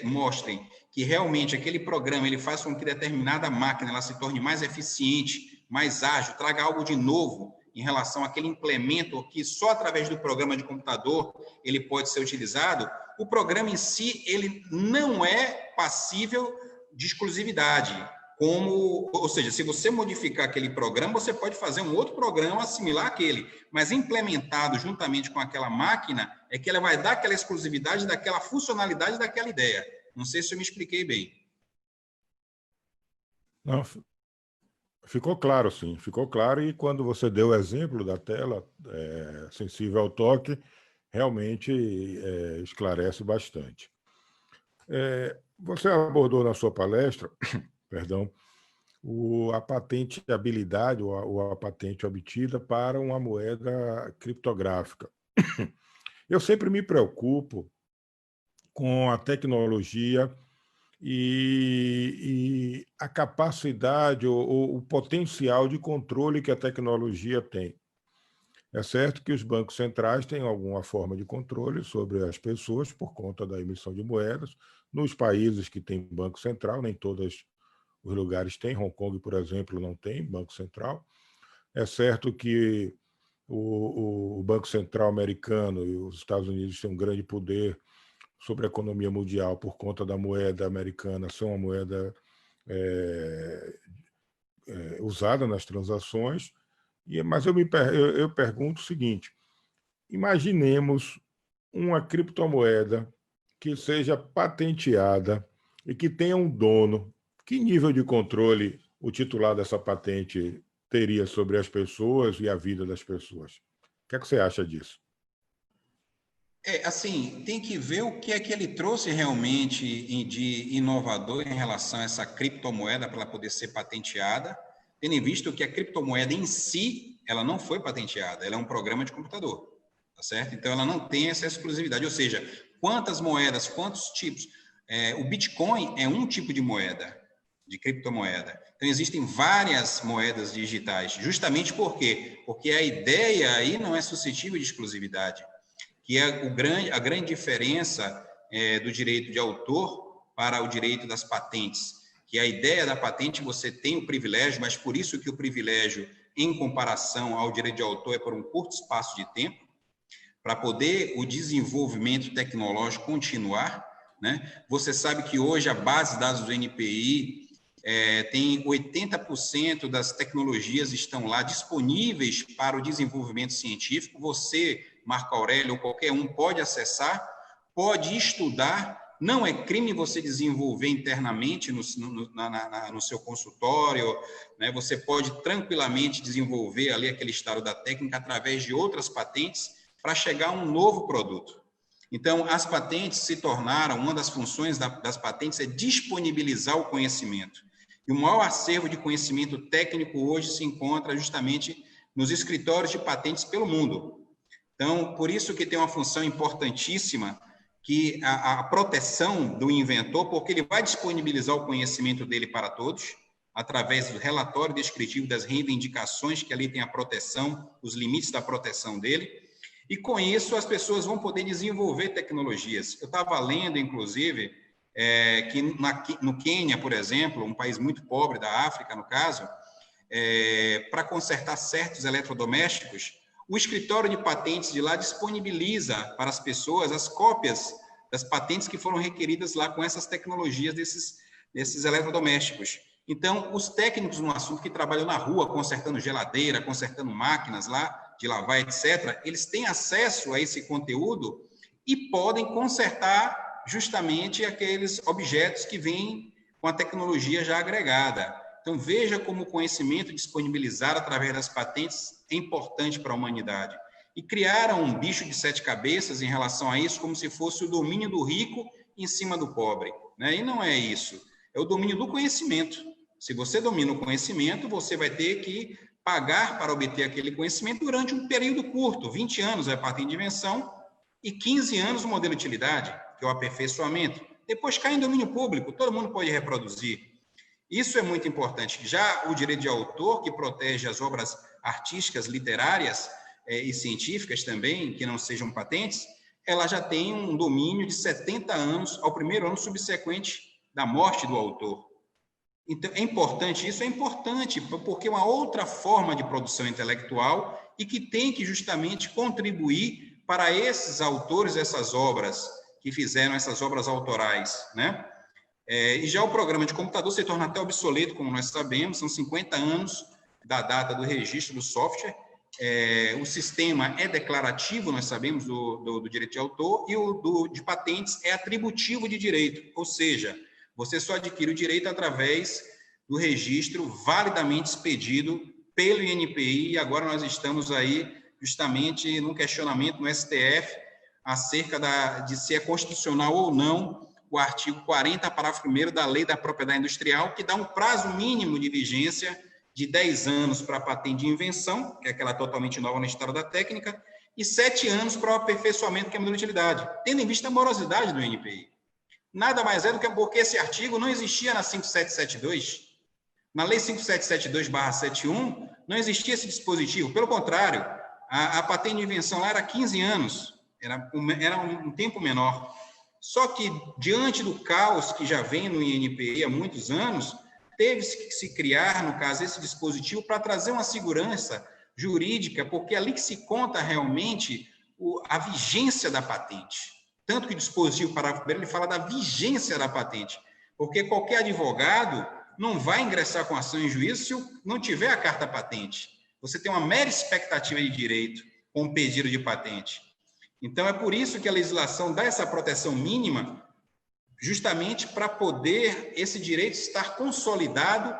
mostrem que realmente aquele programa ele faz com que determinada máquina ela se torne mais eficiente, mais ágil, traga algo de novo em relação àquele implemento que só através do programa de computador ele pode ser utilizado, o programa em si ele não é passível de exclusividade. Ou seja, se você modificar aquele programa, você pode fazer um outro programa similar àquele, mas implementado juntamente com aquela máquina, é que ela vai dar aquela exclusividade daquela funcionalidade daquela ideia. Não sei se eu me expliquei bem. Não, ficou claro, sim. Ficou claro, e quando você deu o exemplo da tela sensível ao toque, realmente esclarece bastante. Você abordou na sua palestra, perdão, a patenteabilidade ou a patente obtida para uma moeda criptográfica. Eu sempre me preocupo com a tecnologia e a capacidade ou o potencial de controle que a tecnologia tem. É certo que os bancos centrais têm alguma forma de controle sobre as pessoas por conta da emissão de moedas. Nos países que têm banco central, nem todos os lugares têm. Hong Kong, por exemplo, não tem banco central. É certo que o Banco Central americano e os Estados Unidos têm um grande poder sobre a economia mundial por conta da moeda americana, ser uma moeda usada nas transações. Mas eu pergunto o seguinte: imaginemos uma criptomoeda que seja patenteada e que tenha um dono. Que nível de controle o titular dessa patente teria sobre as pessoas e a vida das pessoas? O que é que você acha disso? Assim, tem que ver o que é que ele trouxe realmente de inovador em relação a essa criptomoeda para ela poder ser patenteada, tendo em vista que a criptomoeda em si, ela não foi patenteada, ela é um programa de computador, tá certo? Então, ela não tem essa exclusividade, ou seja, quantas moedas, quantos tipos. O Bitcoin é um tipo de moeda, de criptomoeda. Então, existem várias moedas digitais, justamente por quê? Porque a ideia aí não é suscetível de exclusividade, que é a grande diferença do direito de autor para o direito das patentes, que a ideia da patente você tem o privilégio, mas por isso que o privilégio, em comparação ao direito de autor, é por um curto espaço de tempo, para poder o desenvolvimento tecnológico continuar, né? Você sabe que hoje a base de dados do NPI tem 80% das tecnologias estão lá disponíveis para o desenvolvimento científico. Você, Marco Aurélio, ou qualquer um pode acessar, pode estudar. Não é crime você desenvolver internamente no seu consultório, né? Você pode tranquilamente desenvolver ali aquele estado da técnica através de outras patentes para chegar a um novo produto. Então, as patentes se tornaram, uma das funções das patentes é disponibilizar o conhecimento. E o maior acervo de conhecimento técnico hoje se encontra justamente nos escritórios de patentes pelo mundo. Então, por isso que tem uma função importantíssima, que a proteção do inventor, porque ele vai disponibilizar o conhecimento dele para todos, através do relatório descritivo das reivindicações, que ali tem a proteção, os limites da proteção dele, e com isso as pessoas vão poder desenvolver tecnologias. Eu estava lendo, inclusive, que no Quênia, por exemplo, um país muito pobre da África, no caso, para consertar certos eletrodomésticos, o escritório de patentes de lá disponibiliza para as pessoas as cópias das patentes que foram requeridas lá com essas tecnologias desses eletrodomésticos. Então, os técnicos no assunto que trabalham na rua, consertando geladeira, consertando máquinas lá, de lavar, etc., eles têm acesso a esse conteúdo e podem consertar justamente aqueles objetos que vêm com a tecnologia já agregada. Então, veja como o conhecimento disponibilizado através das patentes é importante para a humanidade. E criaram um bicho de 7 cabeças em relação a isso, como se fosse o domínio do rico em cima do pobre, né? E não é isso. É o domínio do conhecimento. Se você domina o conhecimento, você vai ter que pagar para obter aquele conhecimento durante um período curto, 20 anos é a patente de invenção e 15 anos o modelo de utilidade, que é o aperfeiçoamento. Depois cai em domínio público, todo mundo pode reproduzir. Isso é muito importante. Já o direito de autor, que protege as obras artísticas, literárias e científicas também, que não sejam patentes, ela já tem um domínio de 70 anos ao primeiro ano subsequente da morte do autor. Então, é importante, isso é importante, porque é uma outra forma de produção intelectual e que tem que justamente contribuir para esses autores dessas obras, que fizeram essas obras autorais, né? E já o programa de computador se torna até obsoleto, como nós sabemos, são 50 anos da data do registro do software. O sistema é declarativo, nós sabemos, do direito de autor, e o de patentes é atributivo de direito, ou seja, você só adquire o direito através do registro validamente expedido pelo INPI, e agora nós estamos aí justamente num questionamento no STF acerca de se é constitucional ou não o artigo 40, parágrafo 1º da Lei da Propriedade Industrial, que dá um prazo mínimo de vigência de 10 anos para a patente de invenção, que é aquela totalmente nova na história da técnica, e 7 anos para o aperfeiçoamento, que é a modelo de utilidade, tendo em vista a morosidade do INPI. Nada mais é do que porque esse artigo não existia na 5772. Na Lei 5772/71, não existia esse dispositivo. Pelo contrário, a patente de invenção lá era 15 anos, era um tempo menor. Só que, diante do caos que já vem no INPI há muitos anos, teve-se que se criar, no caso, esse dispositivo para trazer uma segurança jurídica, porque é ali que se conta realmente a vigência da patente. Tanto que o dispositivo, parágrafo 1º, ele fala da vigência da patente, porque qualquer advogado não vai ingressar com ação em juízo se não tiver a carta patente. Você tem uma mera expectativa de direito com um pedido de patente. Então, é por isso que a legislação dá essa proteção mínima, justamente para poder esse direito estar consolidado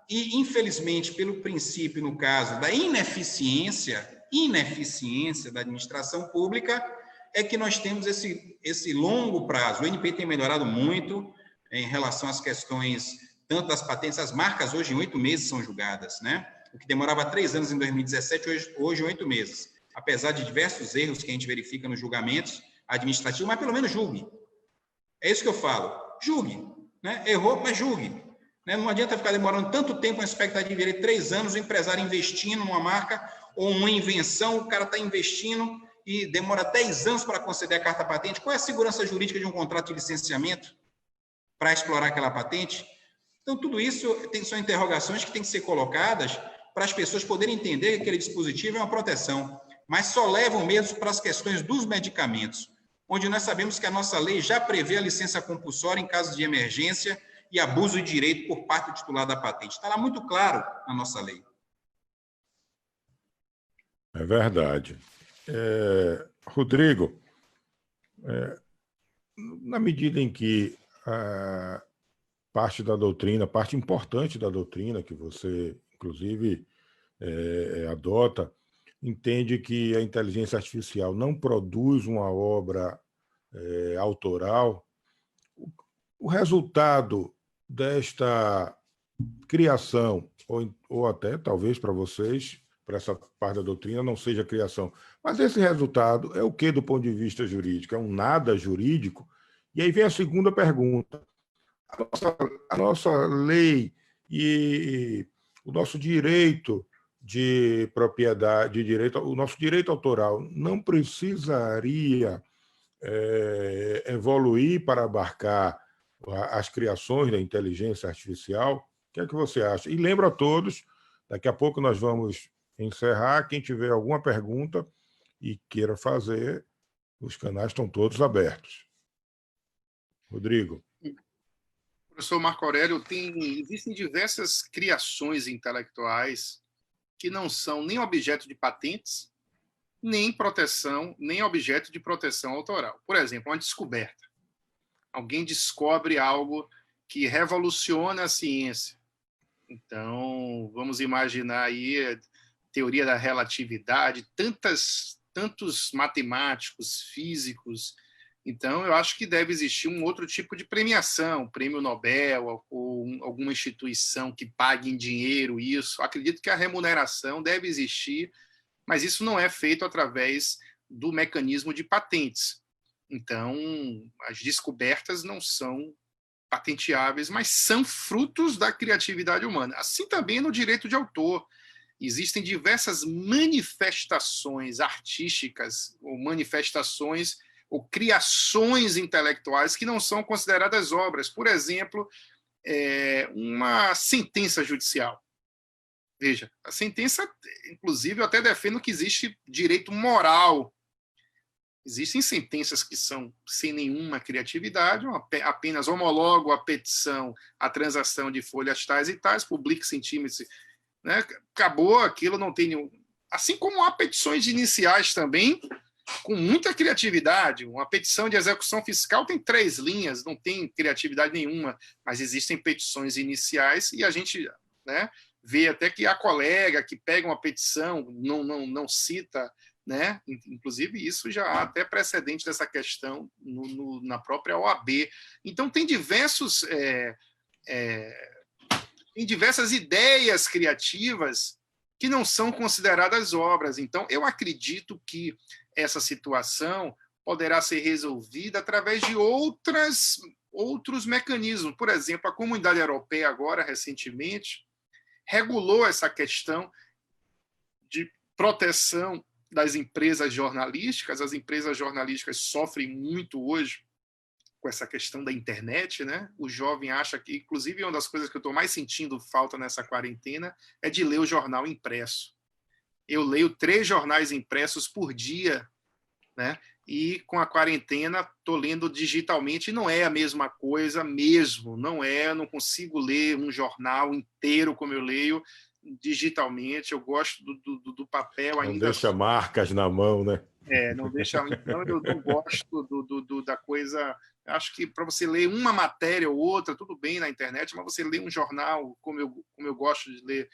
e, infelizmente, pelo princípio, no caso da ineficiência da administração pública, é que nós temos esse longo prazo. O INPI tem melhorado muito em relação às questões, tanto das patentes, as marcas hoje em 8 meses são julgadas, né? O que demorava 3 anos em 2017, hoje 8 meses. Apesar de diversos erros que a gente verifica nos julgamentos administrativos, mas pelo menos julgue. É isso que eu falo. Julgue. Né? Errou, mas julgue. Né? Não adianta ficar demorando tanto tempo, uma expectativa de direito, 3 anos, o empresário investindo numa marca ou uma invenção, o cara está investindo e demora 10 anos para conceder a carta patente. Qual é a segurança jurídica de um contrato de licenciamento para explorar aquela patente? Então, tudo isso são interrogações que têm que ser colocadas para as pessoas poderem entender que aquele dispositivo é uma proteção, mas só levam mesmo para as questões dos medicamentos, onde nós sabemos que a nossa lei já prevê a licença compulsória em caso de emergência e abuso de direito por parte do titular da patente. Está lá muito claro na nossa lei. É verdade. Rodrigo, na medida em que parte da doutrina, parte importante da doutrina, que você, inclusive, adota, entende que a inteligência artificial não produz uma obra autoral, o resultado desta criação, ou até, talvez, para vocês, para essa parte da doutrina, não seja criação, mas esse resultado é o que do ponto de vista jurídico? É um nada jurídico? E aí vem a segunda pergunta. A nossa lei e o nosso direito de propriedade, o nosso direito autoral não precisaria evoluir para abarcar as criações da inteligência artificial? O que é que você acha? E lembro a todos, daqui a pouco nós vamos encerrar. Quem tiver alguma pergunta e queira fazer, os canais estão todos abertos. Rodrigo. Professor Marco Aurélio, existem diversas criações intelectuais que não são nem objeto de patentes, nem proteção, nem objeto de proteção autoral. Por exemplo, uma descoberta. Alguém descobre algo que revoluciona a ciência. Então, vamos imaginar aí a teoria da relatividade, tantos matemáticos, físicos Então, eu acho que deve existir um outro tipo de premiação, prêmio Nobel, ou alguma instituição que pague em dinheiro isso. Acredito que a remuneração deve existir, mas isso não é feito através do mecanismo de patentes. Então, as descobertas não são patenteáveis, mas são frutos da criatividade humana. Assim também no direito de autor. Existem diversas manifestações artísticas, ou manifestações ou criações intelectuais que não são consideradas obras. Por exemplo, uma sentença judicial. Veja, a sentença, inclusive, eu até defendo que existe direito moral. Existem sentenças que são sem nenhuma criatividade, apenas homologo a petição, a transação de folhas tais e tais, publique-se em time-se, né? Acabou aquilo, não tem nenhum... Assim como há petições iniciais também, com muita criatividade. Uma petição de execução fiscal tem 3 linhas, não tem criatividade nenhuma, mas existem petições iniciais e a gente, né, vê até que há colega que pega uma petição, não cita, né? Inclusive isso já há até precedente dessa questão na própria OAB. Então tem diversas ideias criativas que não são consideradas obras. Então eu acredito que essa situação poderá ser resolvida através de outros mecanismos. Por exemplo, a Comunidade Europeia agora, recentemente, regulou essa questão de proteção das empresas jornalísticas. As empresas jornalísticas sofrem muito hoje com essa questão da internet, né? O jovem acha que, inclusive, uma das coisas que eu estou mais sentindo falta nessa quarentena é de ler o jornal impresso. Eu leio 3 jornais impressos por dia, né? E com a quarentena estou lendo digitalmente, e não é a mesma coisa mesmo, não é, eu não consigo ler um jornal inteiro como eu leio digitalmente, eu gosto do papel ainda. Não deixa marcas na mão, né? Não deixa. Então, eu não gosto da coisa. Acho que para você ler uma matéria ou outra, tudo bem na internet, mas você lê um jornal, como eu gosto de ler,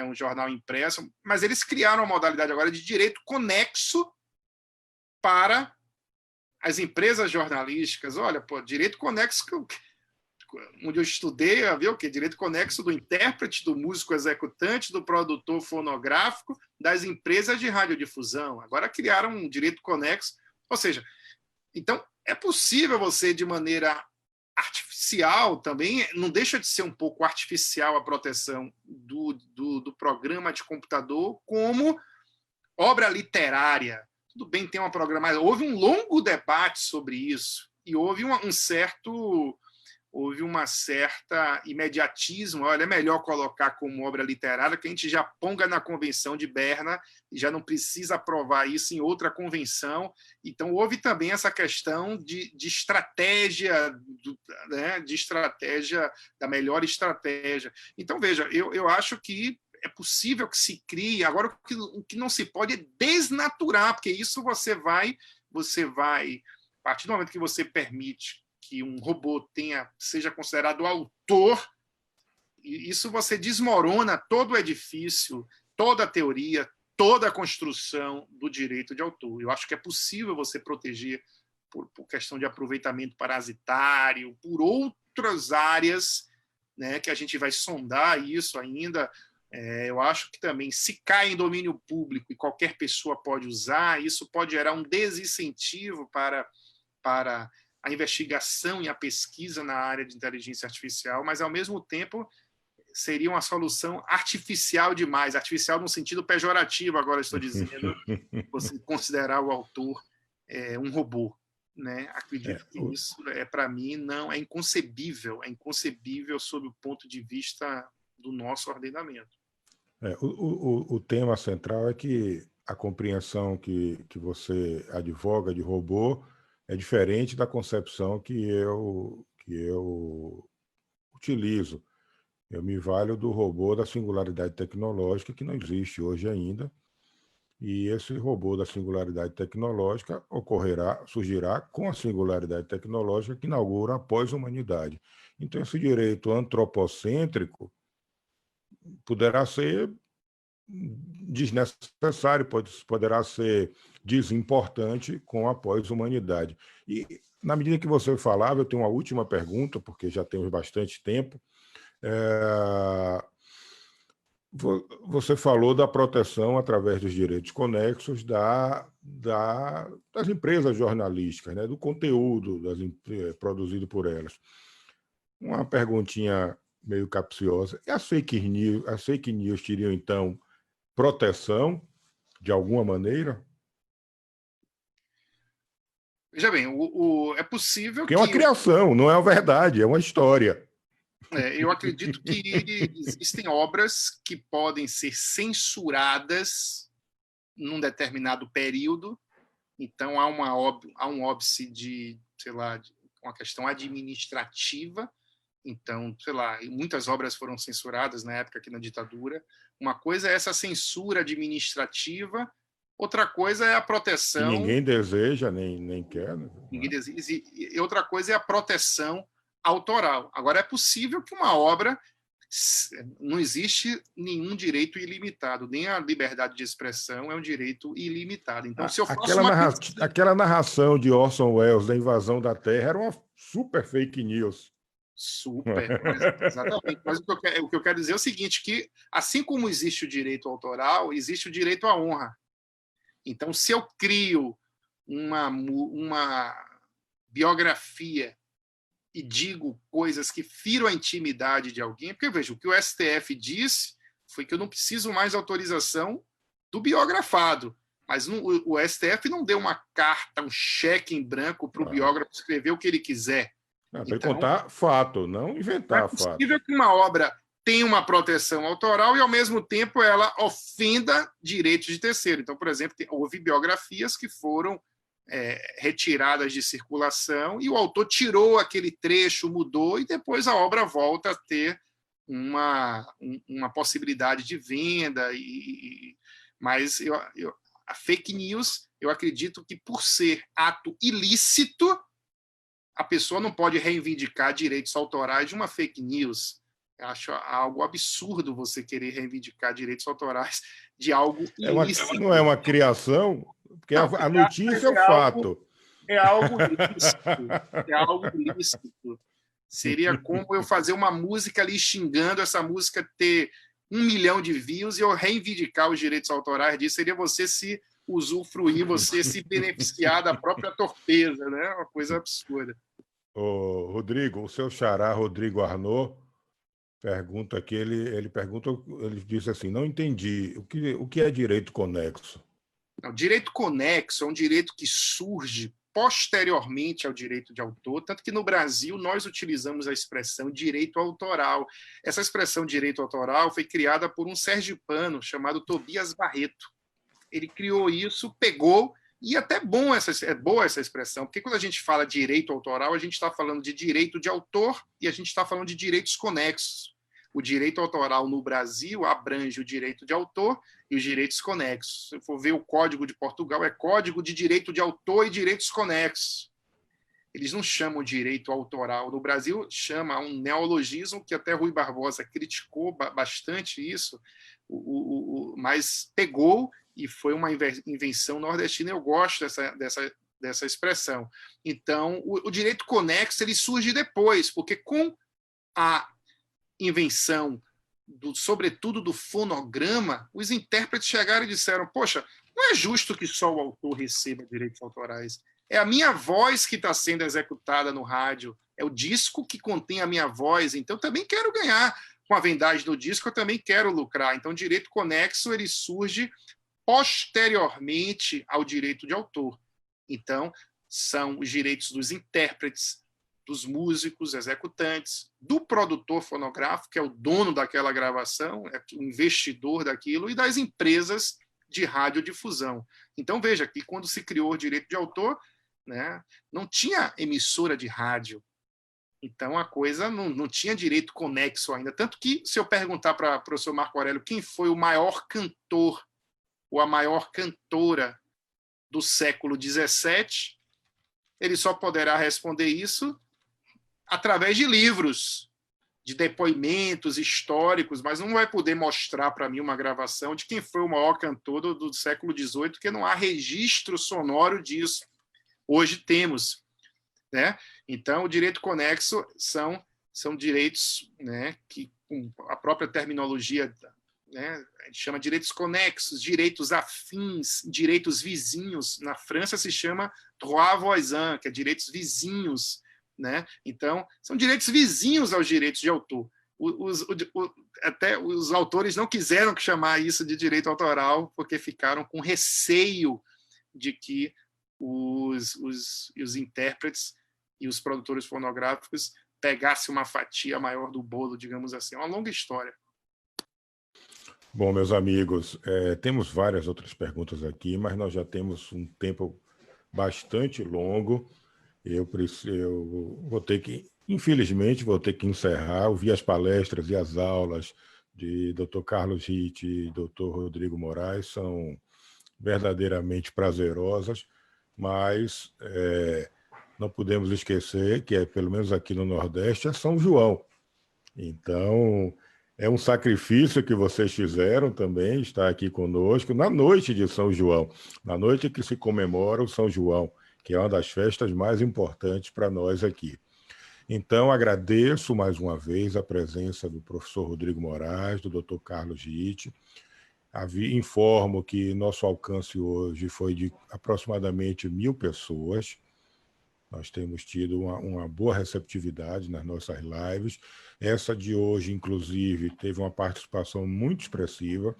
um jornal impresso. Mas eles criaram uma modalidade agora de direito conexo para as empresas jornalísticas. Olha, pô, direito conexo, onde eu estudei, viu, que direito conexo do intérprete, do músico executante, do produtor fonográfico, das empresas de radiodifusão. Agora criaram um direito conexo, ou seja, então é possível você, de maneira artificial também, não deixa de ser um pouco artificial a proteção do programa de computador como obra literária. Tudo bem, tem uma programação. Houve um longo debate sobre isso e houve uma certa imediatismo. Olha, é melhor colocar como obra literária que a gente já ponga na Convenção de Berna e já não precisa aprovar isso em outra convenção. Então, houve também essa questão de estratégia, né, de estratégia, da melhor estratégia. Então, veja, eu acho que é possível que se crie. Agora, o que não se pode é desnaturar, porque isso você vai, a partir do momento que você permite que um robô seja considerado autor, isso você desmorona todo o edifício, toda a teoria, toda a construção do direito de autor. Eu acho que é possível você proteger por questão de aproveitamento parasitário, por outras áreas, né, que a gente vai sondar isso ainda. Eu acho que também, se cai em domínio público e qualquer pessoa pode usar, isso pode gerar um desincentivo para a investigação e a pesquisa na área de inteligência artificial, mas, ao mesmo tempo, seria uma solução artificial demais, artificial no sentido pejorativo, agora estou dizendo, você considerar o autor um robô. Né? Acredito que isso, para mim, não é inconcebível sob o ponto de vista do nosso ordenamento. O tema central é que a compreensão que você advoga de robô é diferente da concepção que eu utilizo. Eu me valho do robô da singularidade tecnológica, que não existe hoje ainda, e esse robô da singularidade tecnológica surgirá com a singularidade tecnológica que inaugura a pós-humanidade. Então, esse direito antropocêntrico poderá ser desnecessário, poderá ser desimportante com a pós-humanidade. E, na medida que você falava, eu tenho uma última pergunta, porque já temos bastante tempo. Você falou da proteção através dos direitos conexos das empresas jornalísticas, né, do conteúdo produzido por elas. Uma perguntinha meio capciosa. E as fake news teriam, então, proteção de alguma maneira? Veja bem, é possível que... é uma criação, não é uma verdade, é uma história. Eu acredito que existem obras que podem ser censuradas num determinado período, então há um óbice de, sei lá, uma questão administrativa. Então, sei lá, muitas obras foram censuradas na época aqui na ditadura. Uma coisa é essa censura administrativa, outra coisa é a proteção... Que ninguém deseja, nem quer. Né? Ninguém deseja. E outra coisa é a proteção autoral. Agora, é possível que uma obra... Não existe nenhum direito ilimitado, nem a liberdade de expressão é um direito ilimitado. Então, se eu faço aquela narração de Orson Welles da invasão da Terra era uma super fake news. Super, exatamente. Mas o que eu quero dizer é o seguinte, que assim como existe o direito autoral, existe o direito à honra. Então, se eu crio uma biografia e digo coisas que firam a intimidade de alguém, porque, veja, o que o STF disse foi que eu não preciso mais autorização do biografado, mas o STF não deu uma carta, um cheque em branco para o biógrafo escrever o que ele quiser. Para ele contar fato, não inventar fato. É possível que uma obra tenha uma proteção autoral e, ao mesmo tempo, ela ofenda direitos de terceiro. Então, por exemplo, houve biografias que foram retiradas de circulação e o autor tirou aquele trecho, mudou, e depois a obra volta a ter uma possibilidade de venda. Mas a fake news, eu acredito que, por ser ato ilícito, a pessoa não pode reivindicar direitos autorais de uma fake news. Eu acho algo absurdo você querer reivindicar direitos autorais de algo ilícito. Não é uma criação, porque não, a notícia é o fato. É algo ilícito. É algo ilícito. Seria como eu fazer uma música ali xingando, essa música ter 1 milhão de views e eu reivindicar os direitos autorais disso. Seria você se usufruir, você se beneficiar da própria torpeza, né? Uma coisa absurda. Ô, Rodrigo, o seu xará, Rodrigo Arnaud, pergunta aqui, ele disse assim, não entendi, o que é direito conexo? Não, direito conexo é um direito que surge posteriormente ao direito de autor, tanto que no Brasil nós utilizamos a expressão direito autoral. Essa expressão direito autoral foi criada por um sergipano chamado Tobias Barreto. Ele criou isso, pegou, e até boa essa expressão, porque quando a gente fala direito autoral, a gente está falando de direito de autor e a gente está falando de direitos conexos. O direito autoral no Brasil abrange o direito de autor e os direitos conexos. Se for ver o Código de Portugal, é Código de Direito de Autor e Direitos Conexos. Eles não chamam direito autoral. No Brasil, chama um neologismo que até Rui Barbosa criticou bastante isso, mas pegou e foi uma invenção nordestina. Eu gosto dessa expressão. Então, o direito conexo ele surge depois, porque com a invenção, sobretudo do fonograma, os intérpretes chegaram e disseram, poxa, não é justo que só o autor receba direitos autorais. É a minha voz que está sendo executada no rádio, é o disco que contém a minha voz, então eu também quero ganhar com a vendagem do disco, eu também quero lucrar. Então, o direito conexo ele surge posteriormente ao direito de autor. Então, são os direitos dos intérpretes, dos músicos, executantes, do produtor fonográfico, que é o dono daquela gravação, é o investidor daquilo, e das empresas de radiodifusão. Então, veja que quando se criou o direito de autor, né, não tinha emissora de rádio. Então, a coisa não tinha direito conexo ainda. Tanto que, se eu perguntar para o professor Marco Aurélio quem foi o maior cantor ou a maior cantora do século XVII, ele só poderá responder isso através de livros. de depoimentos históricos, mas não vai poder mostrar para mim uma gravação de quem foi o maior cantor do século XVIII, porque não há registro sonoro disso. Hoje temos, né? Então, o direito conexo são direitos, né, que, com a própria terminologia, né, a gente chama de direitos conexos, direitos afins, direitos vizinhos. Na França se chama droit voisin, que é direitos vizinhos, né? Então, são direitos vizinhos aos direitos de autor. Até os autores não quiseram chamar isso de direito autoral, porque ficaram com receio de que os intérpretes e os produtores fonográficos pegassem uma fatia maior do bolo, digamos assim. É uma longa história. Bom, meus amigos, temos várias outras perguntas aqui, mas nós já temos um tempo bastante longo. Eu vou ter que, infelizmente, encerrar. Ouvir as palestras e as aulas de Dr. Carlos Ritt e Dr. Rodrigo Moraes são verdadeiramente prazerosas, mas não podemos esquecer que, pelo menos aqui no Nordeste, é São João. Então, é um sacrifício que vocês fizeram também, estar aqui conosco na noite de São João, na noite que se comemora o São João, que é uma das festas mais importantes para nós aqui. Então, agradeço mais uma vez a presença do professor Rodrigo Moraes, do Dr. Carlos Ritt. Informo que nosso alcance hoje foi de aproximadamente 1.000 pessoas. Nós temos tido uma boa receptividade nas nossas lives. Essa de hoje, inclusive, teve uma participação muito expressiva.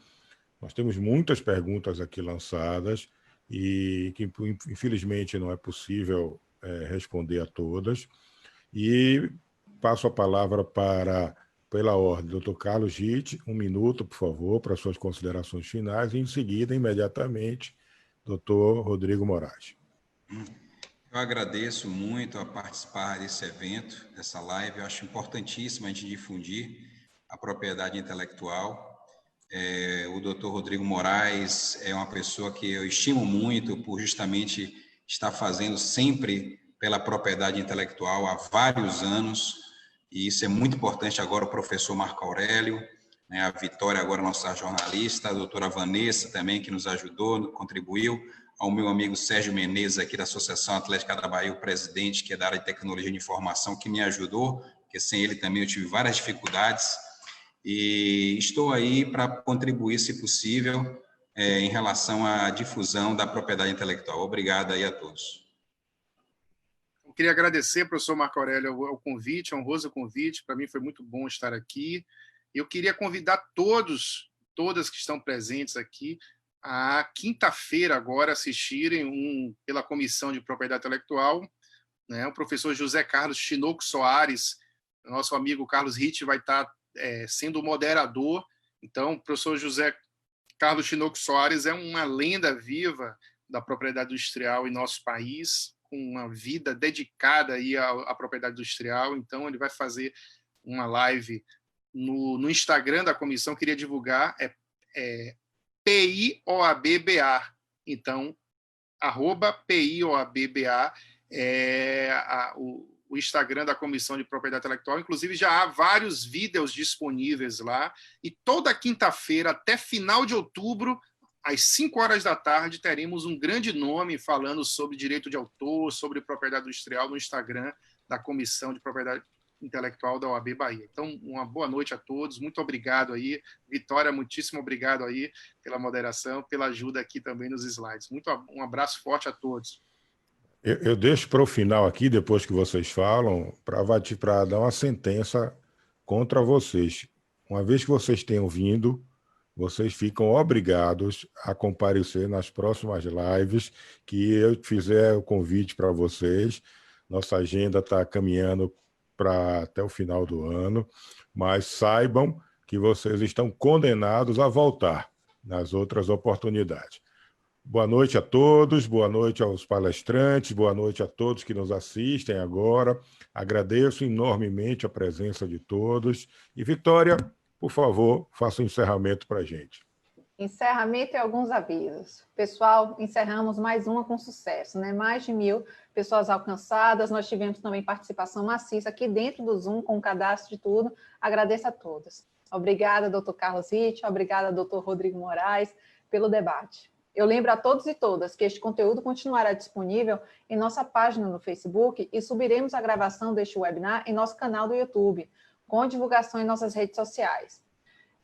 Nós temos muitas perguntas aqui lançadas e que, infelizmente, não é possível responder a todas. E passo a palavra pela ordem, doutor Carlos Ritt, 1 minuto, por favor, para suas considerações finais, e, em seguida, imediatamente, doutor Rodrigo Moraes. Eu agradeço muito a participar desse evento, dessa live. Eu acho importantíssimo a gente difundir a propriedade intelectual. O Dr. Rodrigo Moraes é uma pessoa que eu estimo muito por justamente estar fazendo sempre pela propriedade intelectual há vários anos, e isso é muito importante. Agora o professor Marco Aurélio, né, a Vitória, agora nossa jornalista, a doutora Vanessa também, que nos ajudou, contribuiu, ao meu amigo Sérgio Menezes, aqui da Associação Atlética da Bahia, o presidente, que é da área de tecnologia de informação, que me ajudou, porque sem ele também eu tive várias dificuldades, e estou aí para contribuir, se possível, em relação à difusão da propriedade intelectual. Obrigado aí a todos. Eu queria agradecer, professor Marco Aurélio, o convite, o honroso convite. Para mim foi muito bom estar aqui. Eu queria convidar todas que estão presentes aqui, a quinta-feira agora assistirem pela Comissão de Propriedade Intelectual, né, o professor José Carlos Tinoco Soares, nosso amigo Carlos Ritt vai estar sendo o moderador. Então, o professor José Carlos Tinoco Soares é uma lenda viva da propriedade industrial em nosso país, com uma vida dedicada aí à propriedade industrial. Então, ele vai fazer uma live no Instagram da comissão. Queria divulgar, PIOABBA. Então, @PIOABBA o Instagram da Comissão de Propriedade Intelectual. Inclusive, já há vários vídeos disponíveis lá. E toda quinta-feira, até final de outubro, às 5 horas da tarde, teremos um grande nome falando sobre direito de autor, sobre propriedade industrial no Instagram da Comissão de Propriedade Intelectual da OAB Bahia. Então, uma boa noite a todos, muito obrigado aí. Vitória, muitíssimo obrigado aí pela moderação, pela ajuda aqui também nos slides. Um abraço forte a todos. Eu deixo para o final aqui, depois que vocês falam, para dar uma sentença contra vocês. Uma vez que vocês tenham vindo, vocês ficam obrigados a comparecer nas próximas lives, que eu fizer o convite para vocês. Nossa agenda está caminhando até o final do ano, mas saibam que vocês estão condenados a voltar nas outras oportunidades. Boa noite a todos, boa noite aos palestrantes, boa noite a todos que nos assistem agora. Agradeço enormemente a presença de todos. E, Vitória, por favor, faça um encerramento para a gente. Encerramento e alguns avisos. Pessoal, encerramos mais uma com sucesso, né? Mais de 1.000 pessoas alcançadas. Nós tivemos também participação maciça aqui dentro do Zoom, com o cadastro de tudo. Agradeço a todos. Obrigada, doutor Carlos Ritt, obrigada, doutor Rodrigo Moraes, pelo debate. Eu lembro a todos e todas que este conteúdo continuará disponível em nossa página no Facebook e subiremos a gravação deste webinar em nosso canal do YouTube, com divulgação em nossas redes sociais.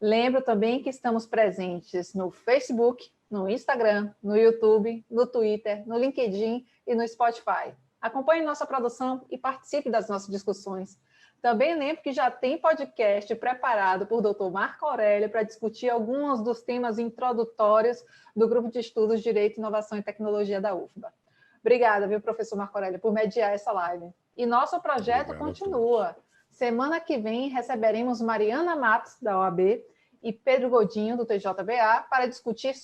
Lembro também que estamos presentes no Facebook, no Instagram, no YouTube, no Twitter, no LinkedIn e no Spotify. Acompanhe nossa produção e participe das nossas discussões. Também lembro que já tem podcast preparado por Dr. Marco Aurélio para discutir alguns dos temas introdutórios do Grupo de Estudos Direito, Inovação e Tecnologia da UFBA. Obrigada, viu, professor Marco Aurélio, por mediar essa live. E nosso projeto continua. Semana que vem receberemos Mariana Matos, da OAB, e Pedro Godinho, do TJBA, para discutir,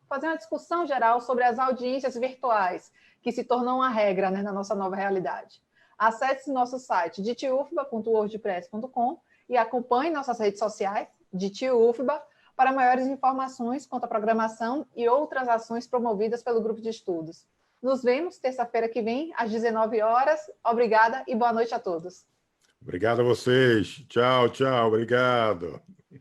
fazer uma discussão geral sobre as audiências virtuais, que se tornam uma regra, né, na nossa nova realidade. Acesse nosso site ditufba.wordpress.com e acompanhe nossas redes sociais, ditufba, para maiores informações quanto à programação e outras ações promovidas pelo grupo de estudos. Nos vemos terça-feira que vem, às 19 horas. Obrigada e boa noite a todos. Obrigado a vocês. Tchau, tchau. Obrigado.